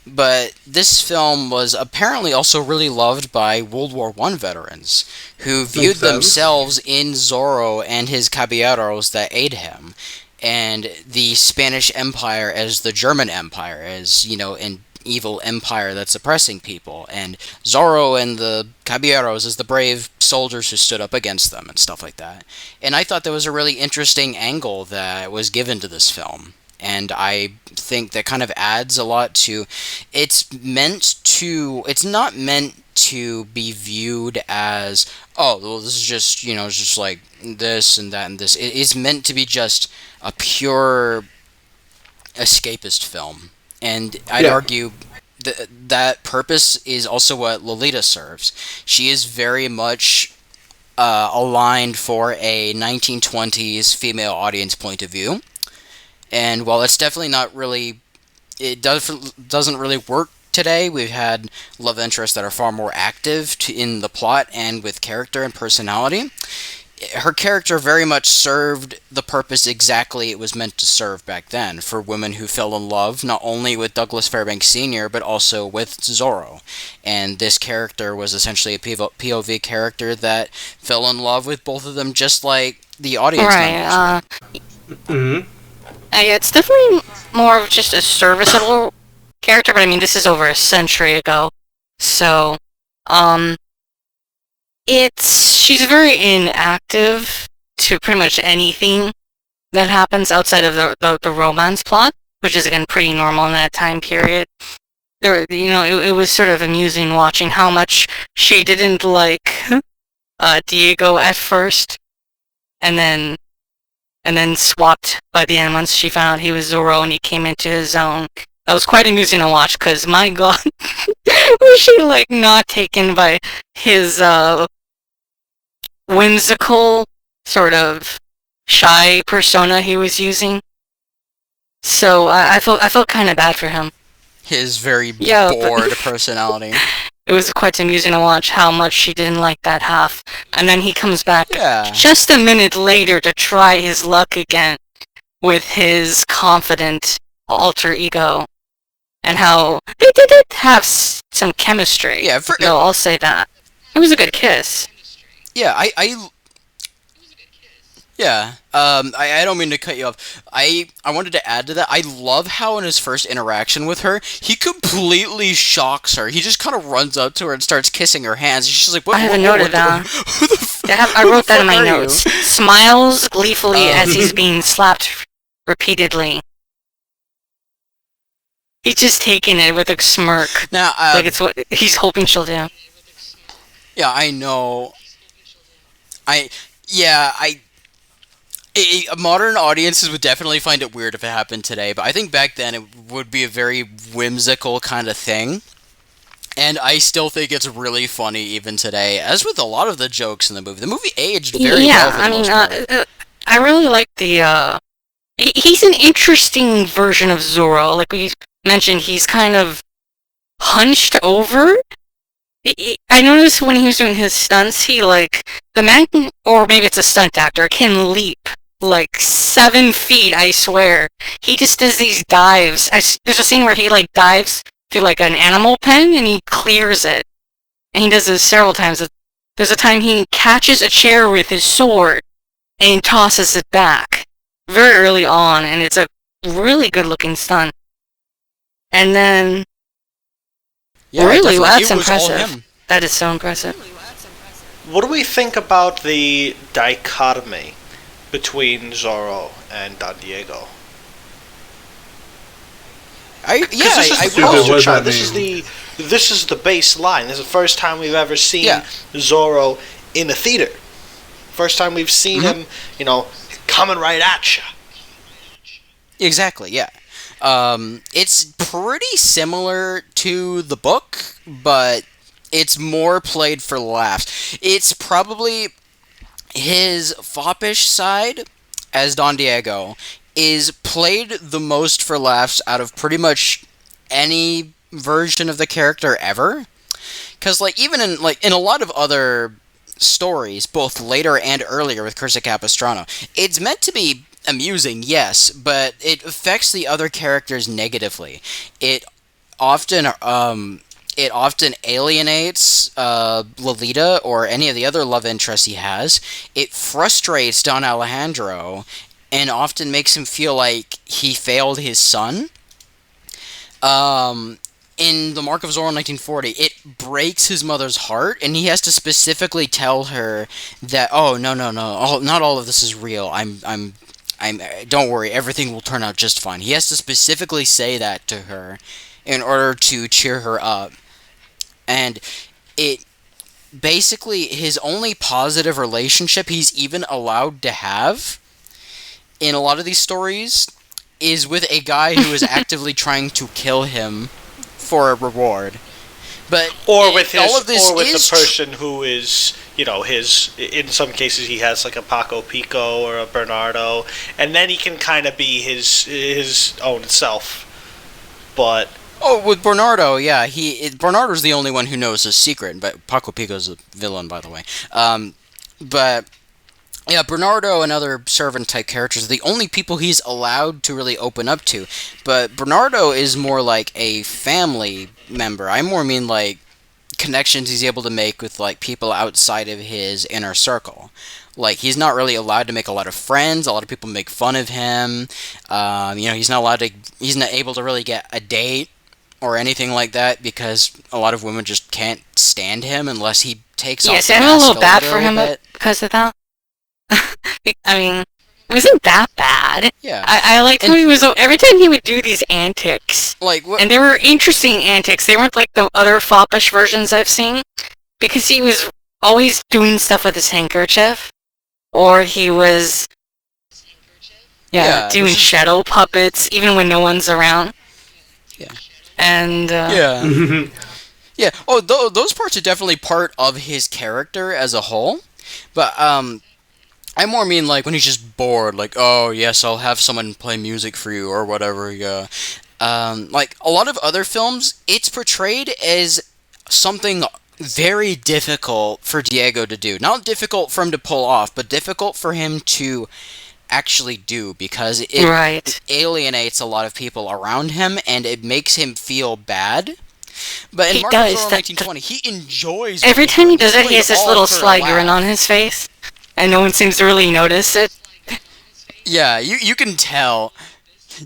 But this film was apparently also really loved by World War I veterans who viewed themselves in Zorro and his caballeros that aid him, and the Spanish Empire as the German Empire, as, an evil empire that's oppressing people, and Zorro and the caballeros as the brave soldiers who stood up against them and stuff like that. And I thought that was a really interesting angle that was given to this film, and I think that kind of adds a lot to it's not meant to be viewed as, oh, well, this is just, it's just like this and that and this. It is meant to be just a pure escapist film. And I'd argue that purpose is also what Lolita serves. She is very much aligned for a 1920s female audience point of view. And while it's definitely not really, it doesn't really work today. We've had love interests that are far more active in the plot and with character and personality. Her character very much served the purpose exactly it was meant to serve back then, for women who fell in love not only with Douglas Fairbanks Sr., but also with Zorro. And this character was essentially a POV character that fell in love with both of them, just like the audience members. Mm-hmm. It's definitely more of just a serviceable character, but I mean, this is over a century ago, so, she's very inactive to pretty much anything that happens outside of the romance plot, which is, again, pretty normal in that time period. It was sort of amusing watching how much she didn't like Diego at first, and then swapped by the end once she found out he was Zorro and he came into his own. That was quite amusing to watch, because, my god, was she, not taken by his, whimsical sort of shy persona he was using. So I felt kind of bad for him. His very Yeah, bored personality. It was quite amusing to watch how much she didn't like that half. And then he comes back Yeah. just a minute later to try his luck again with his confident alter ego. And how they did have some chemistry. Yeah, No, I'll say that. It was a good kiss. Yeah, yeah. I don't mean to cut you off. I wanted to add to that. I love how in his first interaction with her, he completely shocks her. He just kind of runs up to her and starts kissing her hands. She's just like, "What?" I haven't noted that. Who the I wrote that in my fuck are you? notes. Smiles gleefully as he's being slapped repeatedly. He's just taking it with a smirk. Now, Like it's what he's hoping she'll do. yeah, I know. Modern audiences would definitely find it weird if it happened today, but I think back then it would be a very whimsical kind of thing. And I still think it's really funny even today, as with a lot of the jokes in the movie. The movie aged very well for the most part. I really like the, he's an interesting version of Zorro. Like we mentioned, he's kind of hunched over. I noticed when he was doing his stunts, the man, or maybe it's a stunt actor, can leap like 7 feet, I swear. He just does these dives. There's a scene where he dives through an animal pen and he clears it. And he does this several times. There's a time he catches a chair with his sword and he tosses it back very early on, and it's a really good looking stunt. And then Yeah, really, definitely. that's It was all impressive. him. That is so impressive. What do we think about the dichotomy between Zorro and Don Diego? This This is the baseline. This is the first time we've ever seen Yeah. Zorro in a theater. First time we've seen him, coming right at you. Exactly, yeah. It's pretty similar to the book, but it's more played for laughs. It's probably his foppish side, as Don Diego, is played the most for laughs out of pretty much any version of the character ever. Because, even in a lot of other stories, both later and earlier with Curse of Capistrano, it's meant to be amusing, yes, but it affects the other characters negatively. It often alienates Lolita or any of the other love interests he has. It frustrates Don Alejandro and often makes him feel like he failed his son. In The Mark of Zorro 1940, it breaks his mother's heart, and he has to specifically tell her that, oh, no, not all of this is real. Don't worry, everything will turn out just fine. He has to specifically say that to her in order to cheer her up. And it basically, his only positive relationship he's even allowed to have in a lot of these stories is with a guy who is actively trying to kill him for a reward. But the person who is, in some cases he has a Paco Pico or a Bernardo, and then he can kind of be his own self. But with Bernardo, yeah, Bernardo's the only one who knows his secret, but Paco Pico's a villain, by the way. But yeah, Bernardo and other servant-type characters are the only people he's allowed to really open up to. But Bernardo is more like a family member. I more mean connections he's able to make with people outside of his inner circle. He's not really allowed to make a lot of friends. A lot of people make fun of him. He's not able to really get a date or anything like that because a lot of women just can't stand him unless he takes off the I'm mask a little bad for him bit. because of that. I mean, it wasn't that bad. Yeah. I liked how he was, every time he would do these antics, and they were interesting antics. They weren't like the other foppish versions I've seen, because he was always doing stuff with his handkerchief, or he was, doing shadow puppets, even when no one's around. Yeah. And, yeah. Yeah. Oh, those parts are definitely part of his character as a whole, but, I more mean like when he's just bored, like, oh yes, I'll have someone play music for you or whatever. Yeah, like a lot of other films, it's portrayed as something very difficult for Diego to do. Not difficult for him to pull off, but difficult for him to actually do because Right. it alienates a lot of people around him and it makes him feel bad. But in He Marco does. Zorro 1920, he enjoys Every being time he bored. does He's it, doing he has this all little for a sly grin laugh. on his face, and no one seems to really notice it. Yeah, you can tell.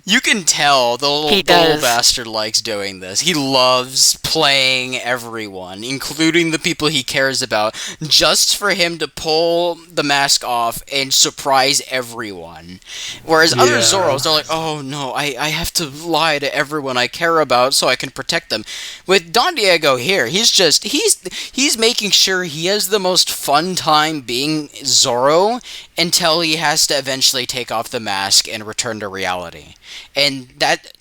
You can tell He the little does. bastard likes doing this. He loves playing everyone, including the people he cares about, just for him to pull the mask off and surprise everyone. Whereas other Yeah. Zorros, they're like, oh no, I have to lie to everyone I care about so I can protect them. With Don Diego here, he's making sure he has the most fun time being Zorro until he has to eventually take off the mask and return to reality. And that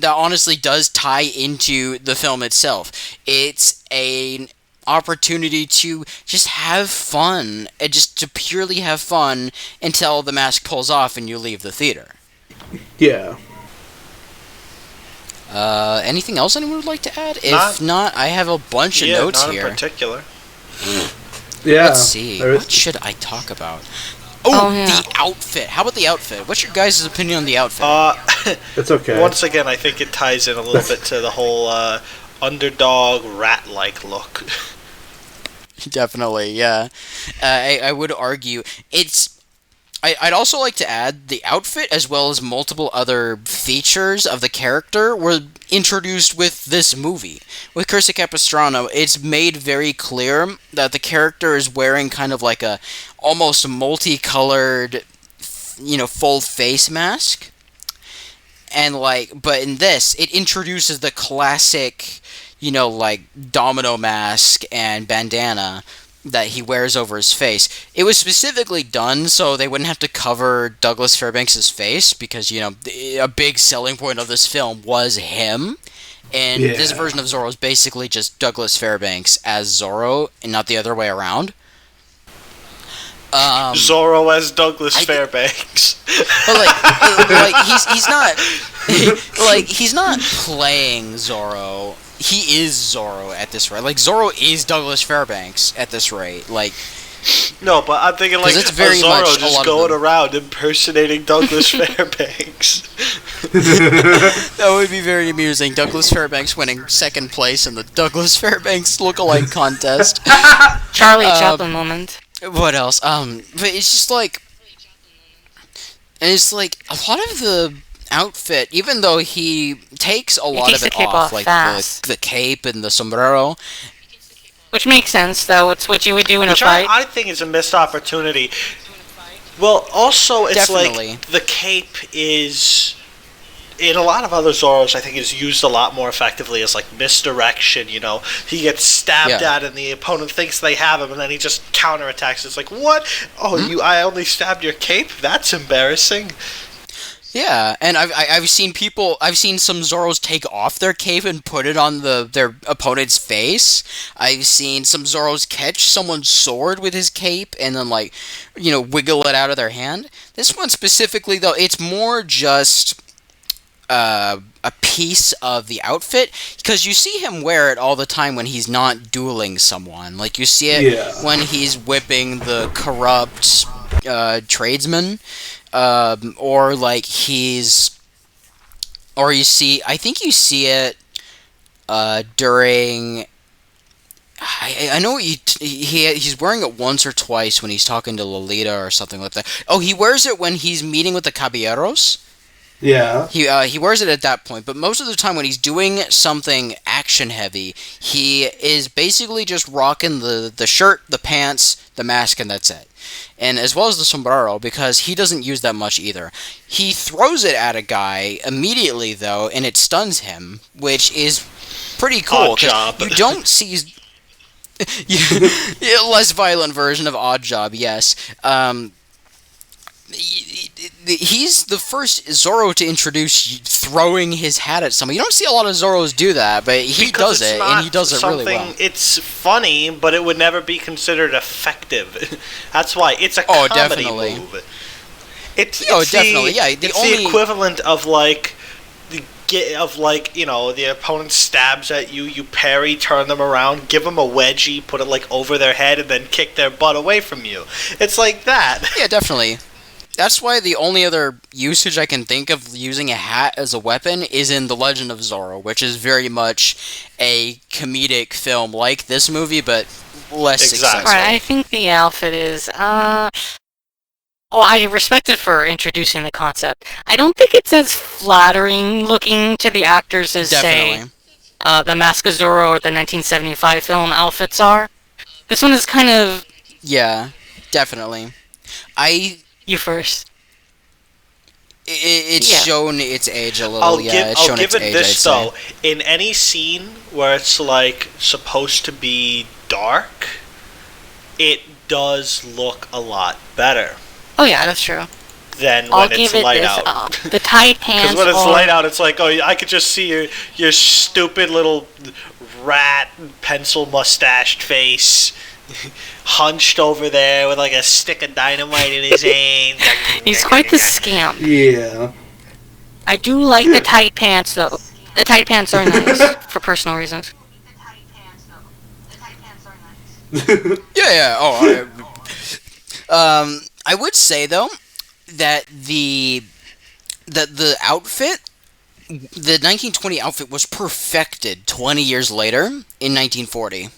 honestly does tie into the film itself. It's an opportunity to just have fun, and just to purely have fun until the mask pulls off and you leave the theater. Yeah. Anything else anyone would like to add? Not- If not, I have a bunch of notes not here. in particular. Yeah. Let's see. There is- What should I talk about? Oh, yeah. The outfit. How about the outfit? What's your guys' opinion on the outfit? It's okay. Once again, I think it ties in a little bit to the whole underdog rat-like look. Definitely, yeah. I would argue it's. I'd also like to add the outfit as well as multiple other features of the character were introduced with this movie. With Curse of Capistrano, it's made very clear that the character is wearing kind of like a almost multicolored, full face mask. And but in this, it introduces the classic, like domino mask and bandana that he wears over his face. It was specifically done so they wouldn't have to cover Douglas Fairbanks' face because, a big selling point of this film was him. And this Yeah. version of Zorro is basically just Douglas Fairbanks as Zorro and not the other way around. Zorro as Douglas I- Fairbanks. But he's not he's not playing Zorro. He is Zorro at this rate. Like Zorro is Douglas Fairbanks at this rate. Like No, but I'm thinking like it's very Zorro much a just lot of going them. around impersonating Douglas Fairbanks. that would be very amusing. Douglas Fairbanks winning second place in the Douglas Fairbanks lookalike contest. Charlie Chaplin moment. What else? But it's just like, and it's like a lot of the outfit, even though he takes a lot takes of it the cape off, off like fast. the cape and the sombrero. Which makes sense, though. It's what you would do in a Which fight. I think is a missed opportunity. Well, also, it's Definitely. like the cape is, in a lot of other Zorros, I think is used a lot more effectively as like misdirection. He gets stabbed Yeah. at, and the opponent thinks they have him, and then he just counterattacks. It's like, what? Oh, I only stabbed your cape? That's embarrassing. Yeah, and I've seen some Zorros take off their cape and put it on their opponent's face. I've seen some Zorros catch someone's sword with his cape and then wiggle it out of their hand. This one specifically though, it's more just a piece of the outfit because you see him wear it all the time when he's not dueling someone. Like you see it when he's whipping the corrupt tradesman. Or I think you see it during. I know he's wearing it once or twice when he's talking to Lolita or something like that. Oh, he wears it when he's meeting with the caballeros. Yeah. He wears it at that point, but most of the time when he's doing something action heavy, he is basically just rocking the shirt, the pants, the mask, and that's it. And as well as the sombrero, because he doesn't use that much either. He throws it at a guy immediately, though, and it stuns him, which is pretty cool. Odd Job. You don't see... less violent version of Odd Job, yes. he's the first Zorro to introduce throwing his hat at someone. You don't see a lot of Zorros do that, but he Because does it's it, not and he does it really well. It's funny, but it would never be considered effective. That's why it's a Oh, comedy definitely. move. It's definitely, yeah. The equivalent of like the opponent stabs at you, you parry, turn them around, give them a wedgie, put it like over their head, and then kick their butt away from you. It's like that. Yeah, definitely. That's why the only other usage I can think of using a hat as a weapon is in The Legend of Zorro, which is very much a comedic film like this movie, but less Exactly. successful. Right, I think the outfit is, oh, I respect it for introducing the concept. I don't think it's as flattering looking to the actors as, Definitely. say, the Mask of Zorro or the 1975 film outfits are. This one is kind of... Yeah, definitely. You first. It's Yeah. shown its age a little. I'll It's shown give its it age, this I'd say. though. In any scene where it's like supposed to be dark, it does look a lot better Oh yeah, that's true. than I'll when it's give it light this. out. The tight pants Because when it's are... light out, it's like, oh, I could just see your stupid little rat pencil mustached face hunched over there with like a stick of dynamite in his hand. He's quite the scamp. Yeah. I do like the tight pants, though. The tight pants are nice, for personal reasons. Yeah. I would say though that the outfit, the 1920 outfit, was perfected 20 years later in 1940.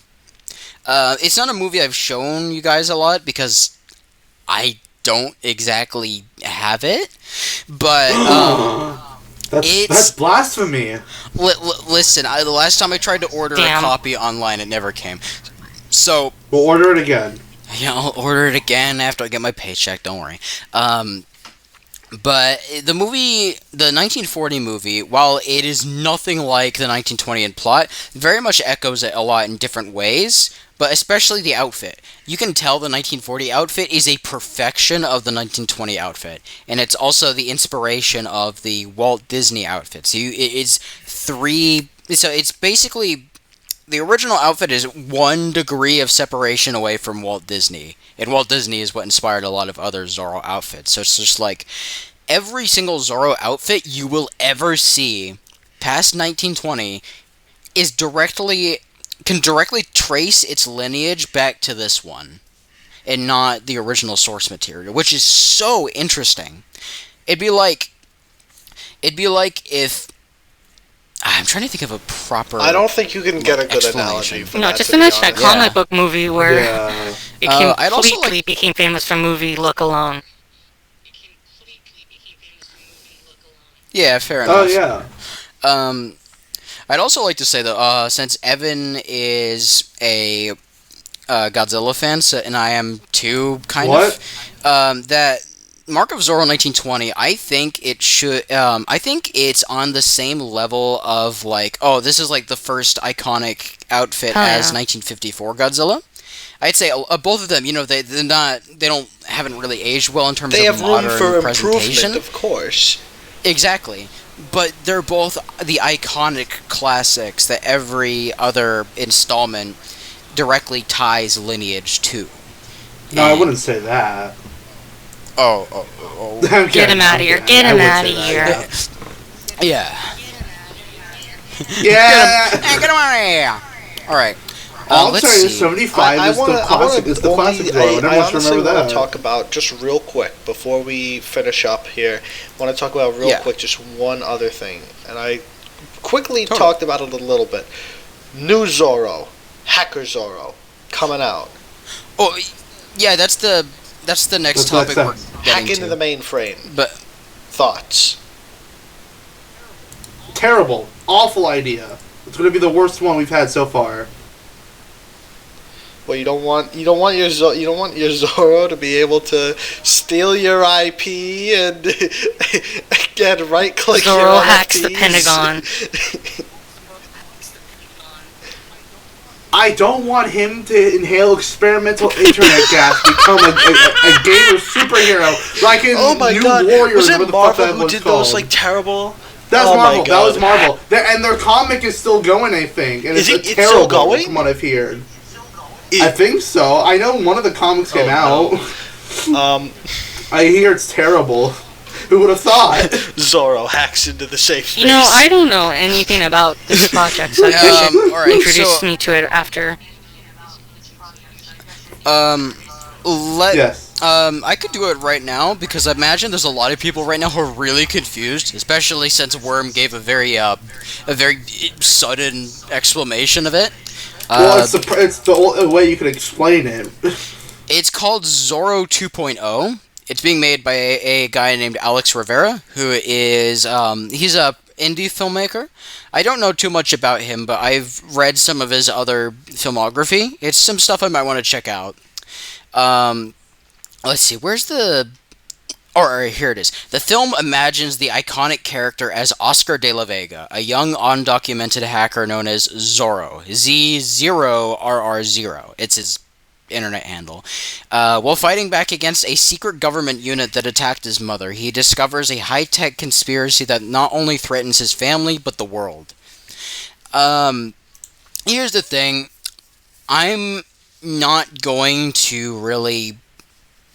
It's not a movie I've shown you guys a lot because I don't exactly have it, but That's blasphemy. listen. The last time I tried to order Damn. a copy online, it never came. So We'll order it again. yeah, I'll order it again after I get my paycheck. Don't worry. But the movie, the 1940 movie, while it is nothing like the 1920 in plot, very much echoes it a lot in different ways, but especially the outfit. You can tell the 1940 outfit is a perfection of the 1920 outfit, and it's also the inspiration of the Walt Disney outfit. So it's basically, the original outfit is 1 degree of separation away from Walt Disney. And Walt Disney is what inspired a lot of other Zorro outfits. So it's just like every single Zorro outfit you will ever see past 1920 can directly trace its lineage back to this one, and not the original source material, which is so interesting. It'd be like if I'm trying to think of a proper. I don't think you can get a good explanation. analogy for No, that. just to be imagine a honest. comic book movie where Yeah. it I'd also completely became famous for movie look alone. Yeah, fair enough. Oh yeah. I'd also like to say that since Evan is a Godzilla fan, and I am too, kind What? of, that Mark of Zorro 1920, I think it should. I think it's on the same level of like, oh, this is like the first iconic outfit Oh, as yeah. 1954 Godzilla. I'd say both of them. You know, they haven't really aged well in terms They of have room modern for presentation. improvement, of course. Exactly. But they're both the iconic classics that every other installment directly ties lineage to. No, I And- wouldn't say that. Oh. I'm Get kidding, him out I'm of here! kidding. Get I him would out say of that, here! Yeah. Yeah. Hey, get him out of here! Alright. I'll let's tell you, see. 75 is the classic. Is the classic Zorro. I never I want to honestly remember want that. to talk about, just real quick, before we finish up here, I want to talk about real Yeah. quick just one other thing. And I quickly Totally. talked about it a little bit. New Zorro, Hacker Zorro, coming out. Oh, yeah, that's the next That's the next topic we're step. getting Hack into to. the mainframe. But Thoughts? Terrible, awful idea. It's going to be the worst one we've had so far. Well, you don't want your Zorro to be able to steal your IP and get right click your Zorro hacks the NFTs. Pentagon. I don't want him to inhale experimental internet gas, become a gamer superhero like in New Warriors. Was it what the Marvel fuck that who one's did called. those like terrible? That was Oh my Marvel. God. That was Marvel. And their comic is still going, I think. And Is it's it terrible still going? from what I've heard. I think so. I know one of the comics came out. No. I hear it's terrible. Who would have thought? Zorro hacks into the safe space. You know, I don't know anything about this project, so you should alright, introduce so- me to it after. Yes. I could do it right now because I imagine there's a lot of people right now who are really confused, especially since Worm gave a very sudden explanation of it. Well, it's the only way you could explain it. It's called Zorro 2.0. It's being made by a guy named Alex Rivera, who is he's a indie filmmaker. I don't know too much about him, but I've read some of his other filmography. It's some stuff I might want to check out. Let's see, where's the... Or here it is. The film imagines the iconic character as Oscar de la Vega, a young, undocumented hacker known as Zorro. Z0RR0. It's his internet handle. While fighting back against a secret government unit that attacked his mother, he discovers a high-tech conspiracy that not only threatens his family, but the world. Here's the thing. I'm not going to really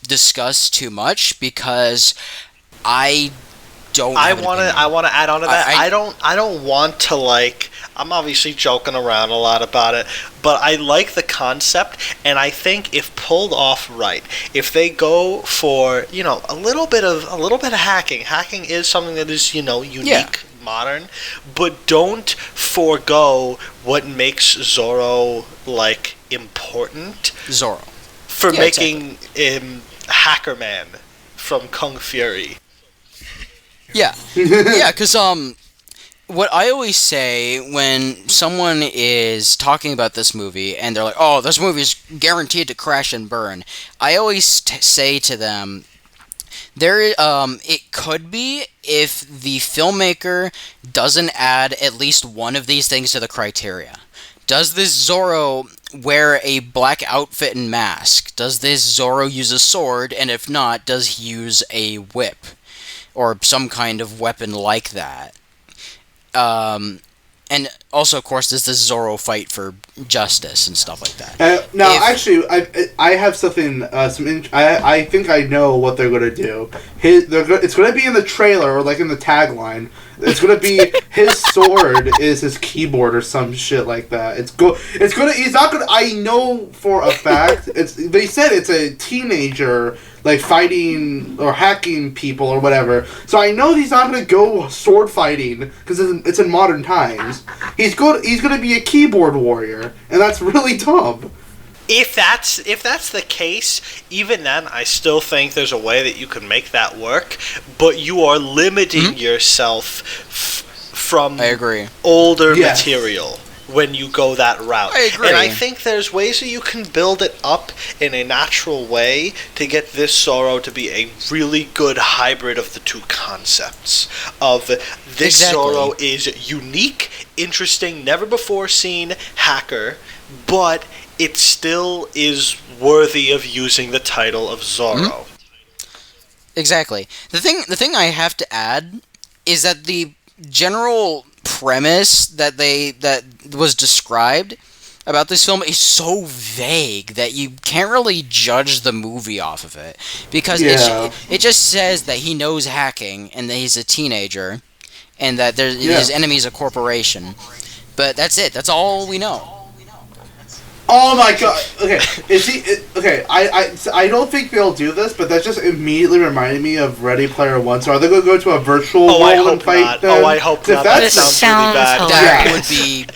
discuss too much because I don't. I want to add on to that. I don't want to like. I'm obviously joking around a lot about it, but I like the concept, and I think if pulled off right, if they go for a little bit of hacking. Hacking is something that is unique, modern, but don't forego what makes Zorro like important. Zorro. For Yeah, making him Hacker Man from Kung Fury. Yeah. Yeah, because what I always say when someone is talking about this movie and they're like, oh, this movie's guaranteed to crash and burn, I always say to them, it could be if the filmmaker doesn't add at least one of these things to the criteria. Does this Zorro wear a black outfit and mask? Does this Zorro use a sword? And if not, does he use a whip? Or some kind of weapon like that? And also, of course, does this Zorro fight for justice and stuff like that? Actually, I have something. I think I know what they're gonna do. It's gonna be in the trailer or like in the tagline. It's gonna be his sword is his keyboard or some shit like that. It's gonna. He's not gonna. I know for a fact. They said it's a teenager like fighting or hacking people or whatever. So I know he's not gonna go sword fighting because it's in modern times. He's gonna be a keyboard warrior, and that's really dumb. If that's the case, even then, I still think there's a way that you can make that work, but you are limiting yourself from I agree. older material when you go that route. I agree. And I think there's ways that you can build it up in a natural way to get this Zorro to be a really good hybrid of the two concepts. Of this Zorro is unique, interesting, never before seen hacker, but it still is worthy of using the title of Zorro. Exactly. The thing I have to add is that the general premise that was described about this film is so vague that you can't really judge the movie off of it because it just says that he knows hacking and that he's a teenager and that his enemy's a corporation, but that's it. That's all we know. Oh my god! Okay, is he? Okay, I don't think they'll do this, but that just immediately reminded me of Ready Player One. So are they going to go to a virtual world and fight them? Oh, I hope not. That sounds really bad. That would be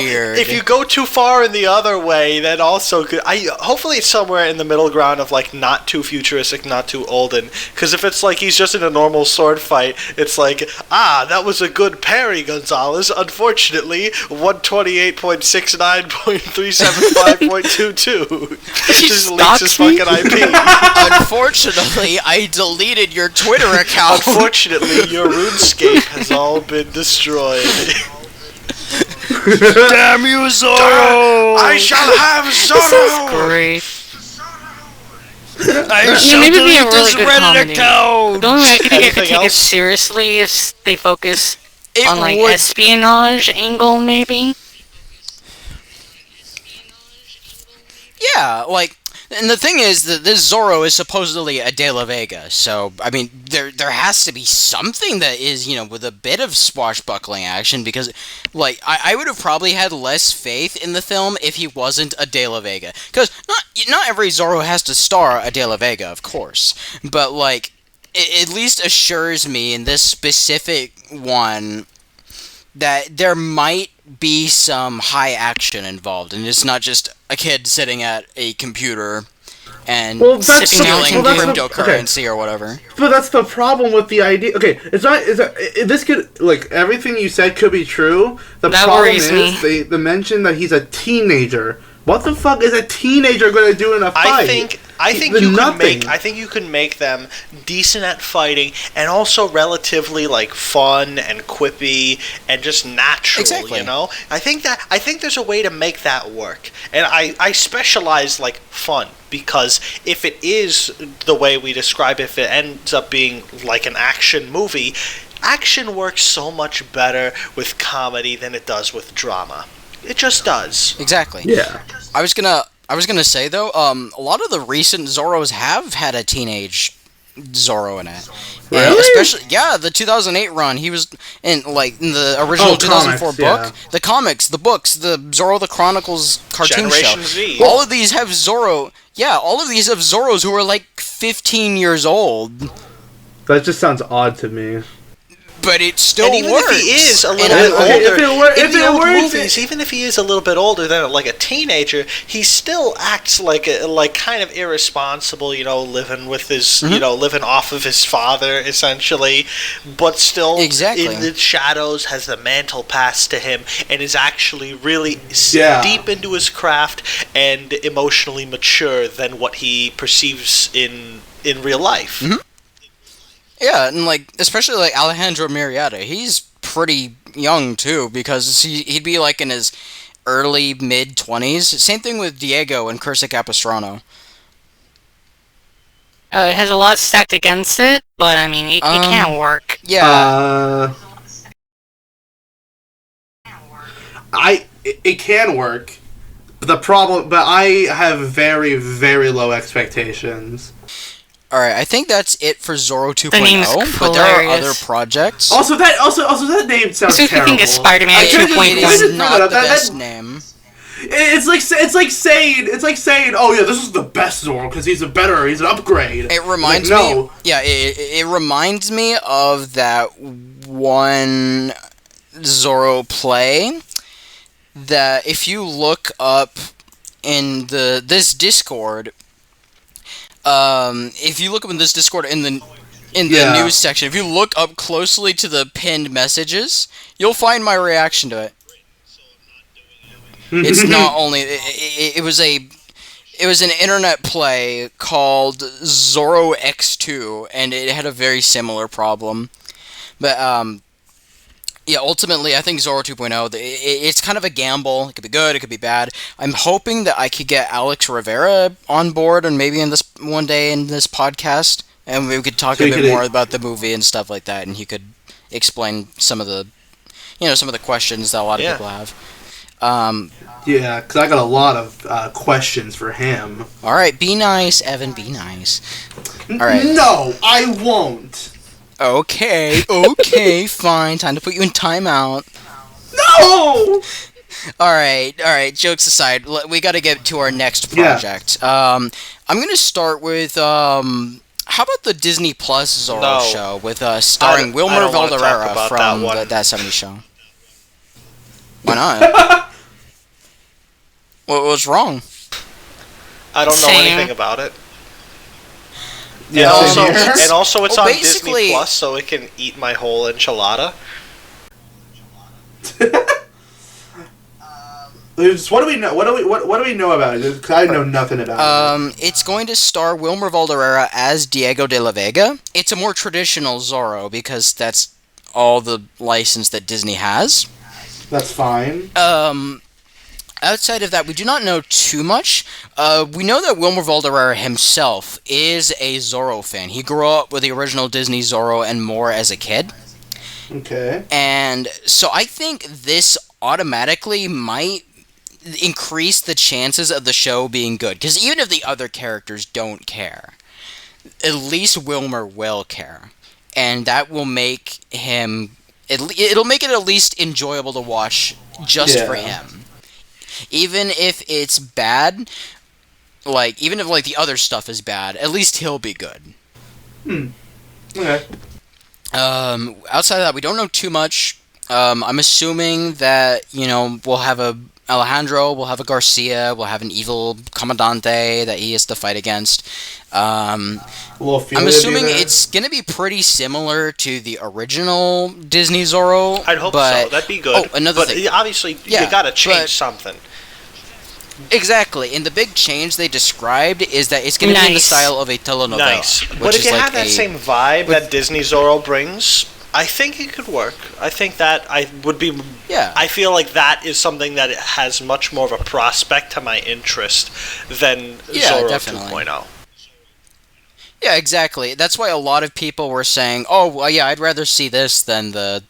weird. If you go too far in the other way, then also good. Hopefully it's somewhere in the middle ground of like not too futuristic, not too olden. Because if it's like he's just in a normal sword fight, it's like that was a good parry, Gonzalez. Unfortunately, 128.69.375.22 just leaks his fucking IP. Unfortunately, I deleted your Twitter account. Unfortunately, your RuneScape has all been destroyed. Damn you, Zorro! I shall have This Zorro. is great. I shall maybe be a delete really this good Reddit comedy. account! The only way I could Anything take it else? seriously is they focus It on like would- espionage angle, maybe. Yeah, like, and the thing is that this Zorro is supposedly a De La Vega, so, I mean, there has to be something that is, with a bit of swashbuckling action, because, like, I would have probably had less faith in the film if he wasn't a De La Vega. Because not every Zorro has to star a De La Vega, of course, but, like, it at least assures me in this specific one that there might be some high action involved, and it's not just a kid sitting at a computer and stealing cryptocurrency or whatever. But that's the problem with the idea. Okay, it's not. This could, like, everything you said could be true. The That problem worries is me. they mention that he's a teenager. What the fuck is a teenager going to do in a fight? I think you can make them decent at fighting and also relatively like fun and quippy and just natural. Exactly. I think there's a way to make that work. And I specialize like fun, because if it is the way we describe it, if it ends up being like an action movie, action works so much better with comedy than it does with drama. It just does. Exactly. Yeah. I was gonna say though, a lot of the recent Zorros have had a teenage Zorro in it. Really? And especially, the 2008 run. He was in the original 2004 comics, book, yeah. the comics, the books, the Zorro the Chronicles cartoon Generation show. Z. All of these have Zorro. Yeah, all of these have Zorros who are like 15 years old. That just sounds odd to me. But it still And even works. if he is a little And bit I'm- older, if it works, movies, even if he is a little bit older than like a teenager, he still acts like kind of irresponsible, living with his, living off of his father essentially, but still Exactly. in the shadows has the mantle passed to him and is actually really deep into his craft and emotionally mature than what he perceives in real life. Mm-hmm. Yeah, and especially Alejandro Murrieta, he's pretty young too, because he'd be in his early mid-20s. Same thing with Diego and Cursa Capistrano. It has a lot stacked against it, but I mean, it can work. Yeah. It can work. But I have very, very low expectations. Alright, I think that's it for Zorro 2.0, The name's but there are other hilarious. projects. Also, that name sounds So if you terrible. think it's Spider-Man I could've 2.1. It just- is just not bring the it up. best name. It's like saying, oh yeah, this is the best Zorro because he's an upgrade. It reminds no. me... Yeah, it reminds me of that one Zorro play that if you look up in this Discord... if you look up in this Discord in the news section, if you look up closely to the pinned messages, you'll find my reaction to it. It's not only it was an internet play called Zorro X2, and it had a very similar problem. But ultimately, I think Zorro 2.0, it's kind of a gamble. It could be good, it could be bad. I'm hoping that I could get Alex Rivera on board, and maybe one day in this podcast, and we could talk a bit more about the movie and stuff like that, and he could explain some of the questions that a lot of people have. Yeah, because I got a lot of questions for him. All right, be nice, Evan. Be nice. All right. No, I won't. Okay, fine. Time to put you in timeout. No. All right. Jokes aside, we got to get to our next project. I'm gonna start with how about the Disney Plus Zorro show with starring Wilmer Valderrama from that '70s show? Why not? What's wrong? I don't know anything about it. Yeah, And also, it's on basically- Disney Plus, so it can eat my whole enchilada. What do we know? What do we know about it? 'Cause I know nothing about it. It's going to star Wilmer Valderrama as Diego de la Vega. It's a more traditional Zorro because that's all the license that Disney has. That's fine. Outside of that, we do not know too much. We know that Wilmer Valderrama himself is a Zorro fan. He grew up with the original Disney Zorro and more as a kid. Okay. And so I think this automatically might increase the chances of the show being good. Because even if the other characters don't care, at least Wilmer will care. And that will make him... It'll make it at least enjoyable to watch just for him. Even if it's bad, even if the other stuff is bad, at least he'll be good. Okay. Outside of that, we don't know too much. I'm assuming that, we'll have a Alejandro, we'll have a Garcia, we'll have an evil Comandante that he has to fight against. I'm assuming it's going to be pretty similar to the original Disney Zorro. I'd hope so. That'd be good. Oh, another thing. Obviously, you gotta change something. Exactly, and the big change they described is that it's going to be in the style of a telenovela. Nice. But if you have that same vibe that Disney Zorro brings, I think it could work. I think that I feel like that is something that has much more of a prospect to my interest than Zorro definitely. 2.0. Yeah, exactly. That's why a lot of people were saying, "Oh, well, yeah, I'd rather see this than the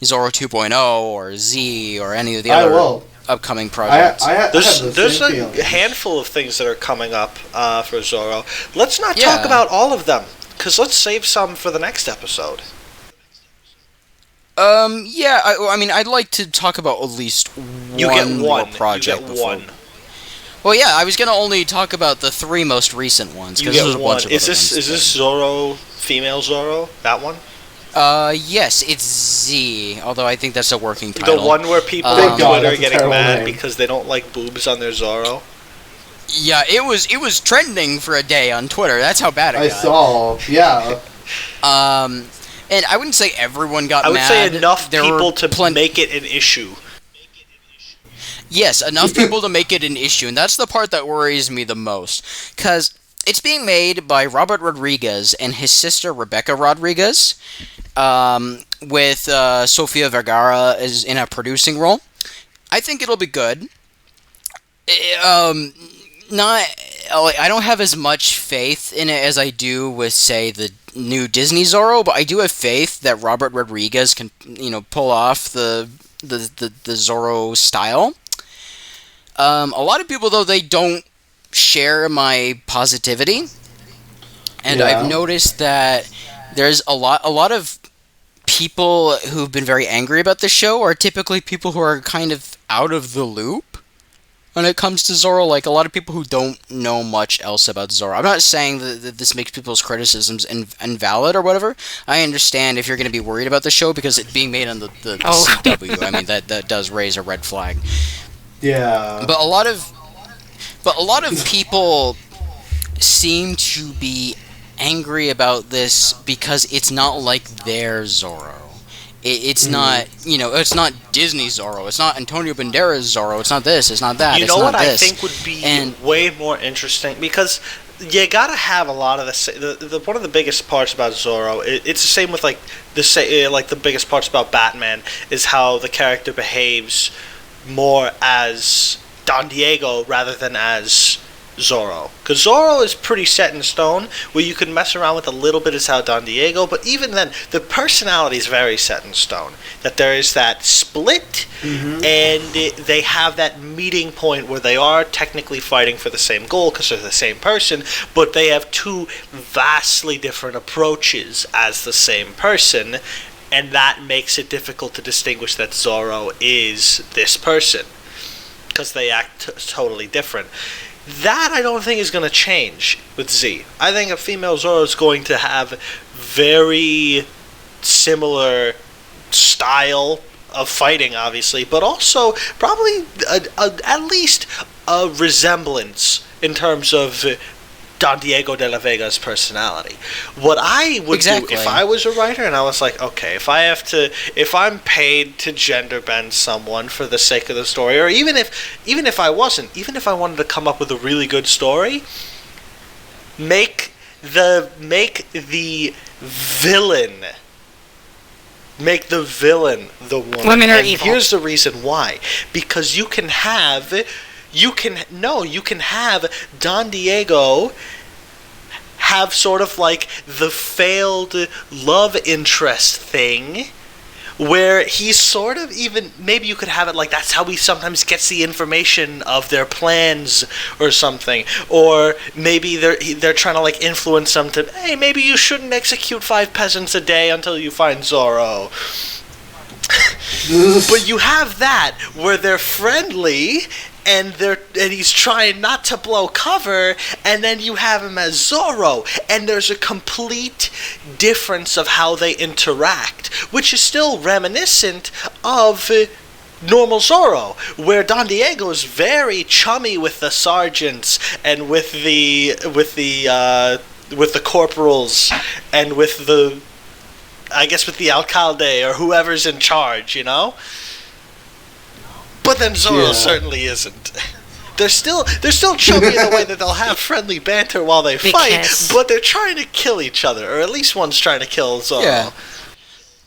Zorro 2.0 or Z or any of the other upcoming projects." There's a handful of things that are coming up for Zorro. Let's not talk about all of them, because let's save some for the next episode. I'd like to talk about at least one more project. You get one. Well, yeah, I was going to only talk about the 3 most recent ones, because there's a bunch of Is this Zorro, female Zorro, that one? Yes, it's Z, although I think that's a working title. The one where people on Twitter are getting mad because they don't like boobs on their Zorro? Yeah, it was trending for a day on Twitter. That's how bad it got. I saw, yeah. And I wouldn't say everyone got mad. I would say enough people to make it an issue. Yes, enough people to make it an issue, and that's the part that worries me the most. Because it's being made by Robert Rodriguez and his sister Rebecca Rodriguez, with Sofia Vergara is in a producing role. I think it'll be good. I don't have as much faith in it as I do with, say, the new Disney Zorro, but I do have faith that Robert Rodriguez can, pull off the Zorro style. A lot of people, though, they don't share my positivity, and I've noticed that there's a lot of people who've been very angry about the show are typically people who are kind of out of the loop when it comes to Zorro. Like, a lot of people who don't know much else about Zorro. I'm not saying that this makes people's criticisms invalid or whatever. I understand if you're going to be worried about the show because it's being made on the CW. I mean, that does raise a red flag. Yeah. But a lot of people seem to be angry about this because it's not like their Zorro. It's not, it's not Disney Zorro. It's not Antonio Banderas Zorro. It's not this. It's not that. You know what I think would be way more interesting, because you gotta have a lot of the one of the biggest parts about Zorro. It's the same with the biggest parts about Batman is how the character behaves more as Don Diego rather than as Zorro. Because Zorro is pretty set in stone, where you can mess around with a little bit as how Don Diego, but even then, the personality is very set in stone. That there is that split, and they have that meeting point where they are technically fighting for the same goal because they're the same person, but they have two vastly different approaches as the same person, and that makes it difficult to distinguish that Zorro is this person, because they act totally different. That I don't think is going to change with Z. I think a female Zorro is going to have very similar style of fighting, obviously, but also probably at least a resemblance in terms of Don Diego de la Vega's personality. What I would do if I was a writer and I was like, okay, if I'm paid to gender bend someone for the sake of the story, or even if I wasn't, even if I wanted to come up with a really good story, make the villain Make the villain the woman. Women are and evil. Here's the reason why. Because you can have Don Diego have sort of like the failed love interest thing, where he's sort of even, maybe you could have it like that's how he sometimes gets the information of their plans or something, or maybe they're trying to like influence them to, hey, maybe you shouldn't execute 5 peasants a day until you find Zorro. But you have that where they're friendly and he's trying not to blow cover, and then you have him as Zorro, and there's a complete difference of how they interact, which is still reminiscent of normal Zorro, where Don Diego is very chummy with the sergeants and with the corporals and with the, I guess, with the alcalde or whoever's in charge, you know? But then Zorro certainly isn't. They're still chummy in the way that they'll have friendly banter while they fight, but they're trying to kill each other, or at least one's trying to kill Zorro.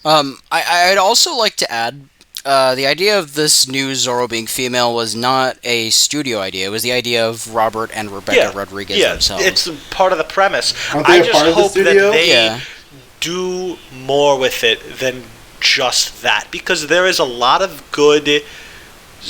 Yeah. I'd also like to add, the idea of this new Zorro being female was not a studio idea. It was the idea of Robert and Rebecca Rodriguez themselves. It's part of the premise. Aren't they I a just part of the hope that studio? they do more with it than just that, because there is a lot of good.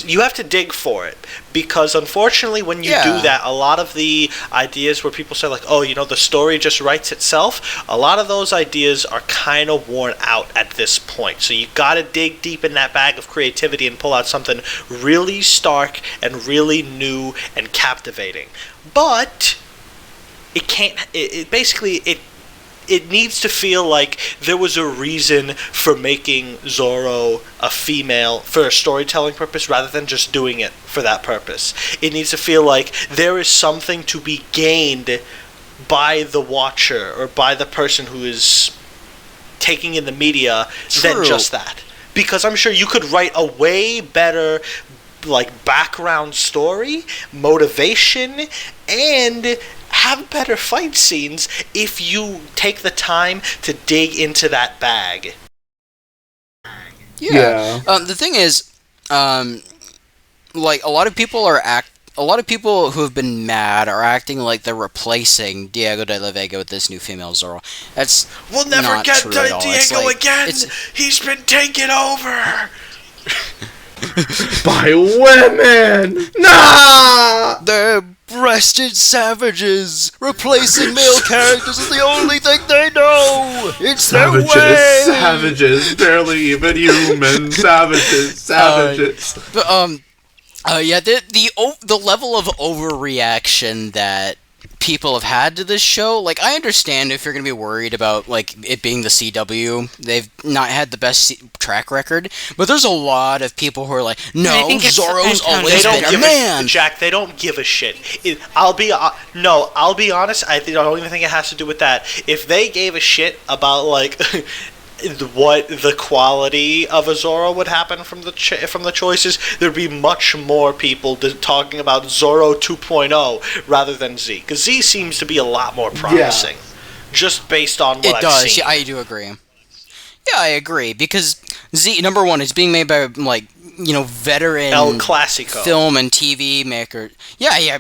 You have to dig for it, because unfortunately when you do that, a lot of the ideas where people say like, oh, you know, the story just writes itself, a lot of those ideas are kind of worn out at this point. So you got to dig deep in that bag of creativity and pull out something really stark and really new and captivating. But it can't, it needs to feel like there was a reason for making Zorro a female for a storytelling purpose rather than just doing it for that purpose. It needs to feel like there is something to be gained by the watcher or by the person who is taking in the media than just that. Because I'm sure you could write a way better like background story, motivation, and have better fight scenes if you take the time to dig into that bag. The thing is, like a lot of people who have been mad are acting like they're replacing Diego de la Vega with this new female Zorro. That's we'll never not get true at all. Diego again. He's been taken over. By women! Nah! They're breasted savages. Replacing male characters is the only thing they know. It's their way. Savages, barely even human. Savages. The level of overreaction that people have had to this show, like, I understand if you're going to be worried about, like, it being the CW. They've not had the best track record, but there's a lot of people who are like, no, Zorro's always been a man. Jack, they don't give a shit. I'll be honest, I don't even think it has to do with that. If they gave a shit about, like, what the quality of a Zorro would happen from the choices, there'd be much more people talking about Zorro 2.0 rather than Z, because Z seems to be a lot more promising, just based on what I've seen. Yeah, I do agree. Yeah, I agree, because Z, number one, is being made by, like, you know, veteran El Clasico film and TV maker. Yeah,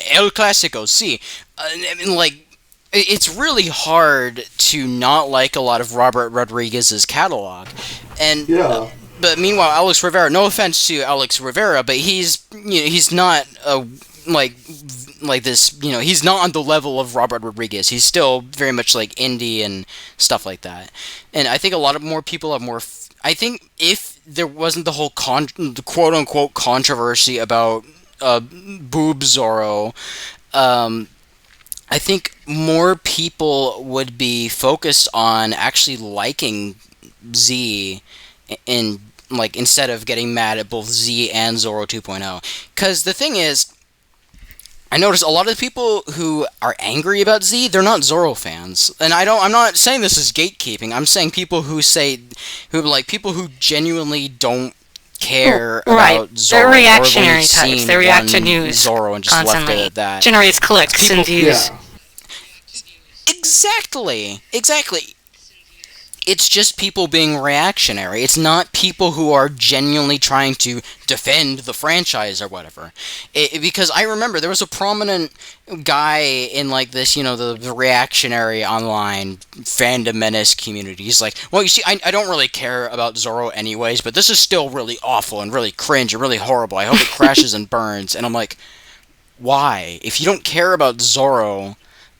El Clasico, see. I mean, like, it's really hard to not like a lot of Robert Rodriguez's catalog, and but meanwhile, Alex Rivera. No offense to Alex Rivera, but he's not like this. You know, he's not on the level of Robert Rodriguez. He's still very much like indie and stuff like that. And I think a lot of more people have more. I think if there wasn't the whole quote unquote controversy about Boob Zorro. I think more people would be focused on actually liking Z instead of getting mad at both Z and Zorro 2.0. Because the thing is, I notice a lot of the people who are angry about Z, they're not Zorro fans. And I'm not saying this is gatekeeping. I'm saying people who genuinely don't care about Zorro. They're reactionary types. They react to news Zorro and just constantly. left it at that. Generates clicks and views. Exactly. it's just people being reactionary. It's not people who are genuinely trying to defend the franchise or whatever. Because I remember there was a prominent guy in like this, the reactionary online fandom menace community. He's like, well, you see, I don't really care about Zorro anyways, but this is still really awful and really cringe and really horrible. I hope it crashes and burns. And I'm like, why? If you don't care about Zorro,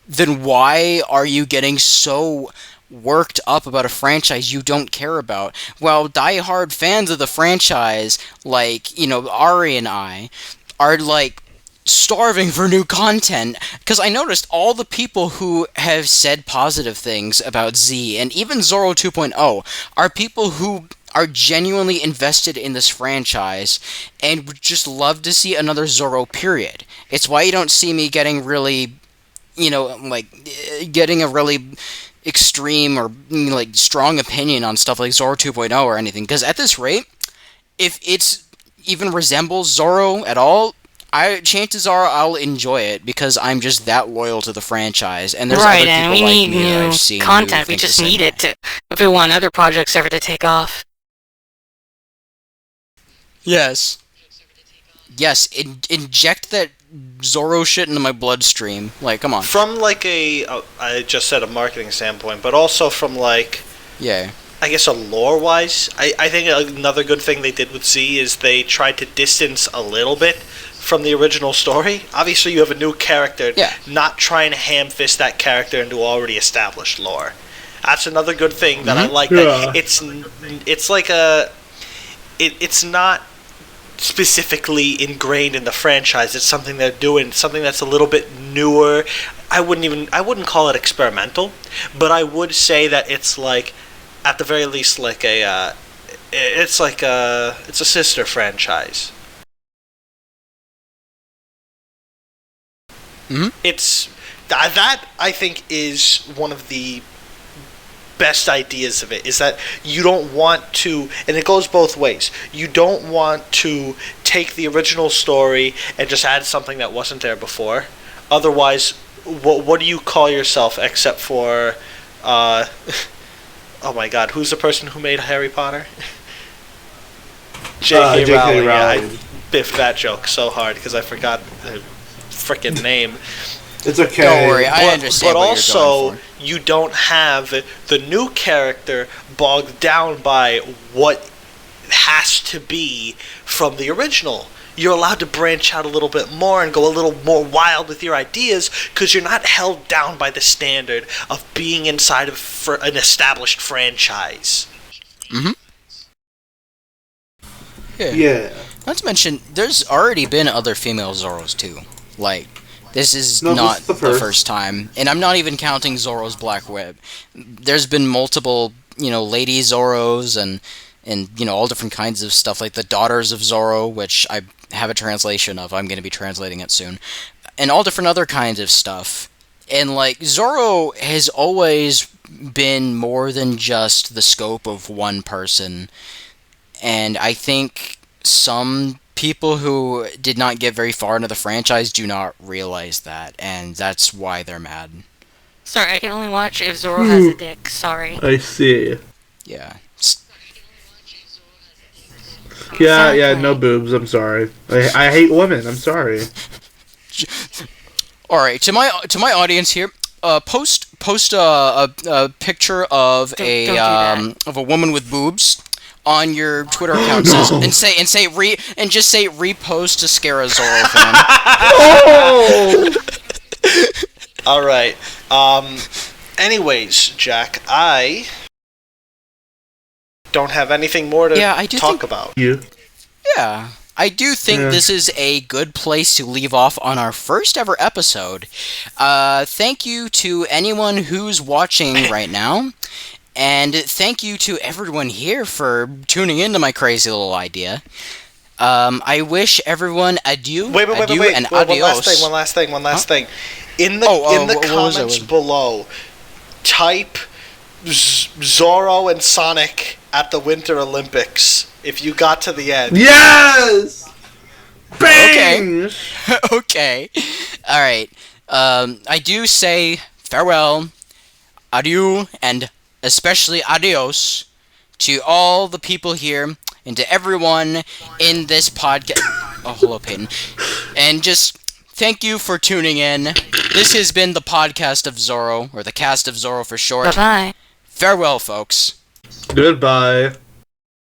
then why are you getting so worked up about a franchise you don't care about? Well, die-hard fans of the franchise, like, Ari and I, are, like, starving for new content, because I noticed all the people who have said positive things about Z, and even Zorro 2.0, are people who are genuinely invested in this franchise and would just love to see another Zorro, period. It's why you don't see me getting really, getting a really extreme or like strong opinion on stuff like Zorro 2.0 or anything, because at this rate, if it's even resembles Zorro at all, chances are I'll enjoy it because I'm just that loyal to the franchise, and there's Right, other and people we like need me that new I've seen who content. We think the just same need way. it to, if we want other projects ever to take off. Yes. Yes, inject that Zorro shit into my bloodstream. Like, come on. From like I just said a marketing standpoint, but also from like, Yeah. I guess a lore-wise, I think another good thing they did with Z is they tried to distance a little bit from the original story. Obviously, you have a new character, Yeah. not trying to ham-fist that character into already established lore. That's another good thing that I like. Yeah. That it's like it's not specifically ingrained in the franchise. It's something they're doing, something that's a little bit newer. I wouldn't call it experimental, but I would say that it's like, at the very least, like it's a sister franchise. Mhm. It's that I think is one of the best ideas of it, is that you don't want to, and it goes both ways. You don't want to take the original story and just add something that wasn't there before. Otherwise, what do you call yourself except for oh my God, who's the person who made Harry Potter? J.K. J.K. Rowling. Yeah, I Rowling. biffed that joke so hard because I forgot the freaking name. It's okay. Don't worry, I understand But what also, you're going for. you don't have the new character bogged down by what has to be from the original. You're allowed to branch out a little bit more and go a little more wild with your ideas because you're not held down by the standard of being inside of an established franchise. Mm-hmm. Yeah. Not to mention, there's already been other female Zorros too. Like, this is No, not this is the first. time, and I'm not even counting Zorro's Black Web. There's been multiple, lady Zorros and all different kinds of stuff, like the Daughters of Zorro, which I have a translation of. I'm going to be translating it soon, and all different other kinds of stuff. And like, Zorro has always been more than just the scope of one person, and I think some people who did not get very far into the franchise do not realize that, and that's why they're mad. Sorry, I can only watch if Zorro has a dick. Sorry. I see. Yeah. Yeah, no boobs. I'm sorry. I hate women. I'm sorry. All right, to my audience here, post a picture of Don't do that. of a woman with boobs on your Twitter account, and say repost to scare a Zorro fan. Oh! All right. Anyways, Jack, I don't have anything more to I do talk think- about. You. Yeah, I do think this is a good place to leave off on our first ever episode. Thank you to anyone who's watching right now, and thank you to everyone here for tuning into my crazy little idea. I wish everyone adieu, Wait, and adios. One last thing. In the Oh, in the what was comments it? below, type Zorro and Sonic at the Winter Olympics if you got to the end. Yes! Bang! Okay. Alright. I do say farewell, adieu, and especially adios to all the people here and to everyone in this podcast. Oh, hello, Peyton. And just thank you for tuning in. This has been the podcast of Zorro, or the cast of Zorro for short. Bye-bye. Farewell, folks. Goodbye.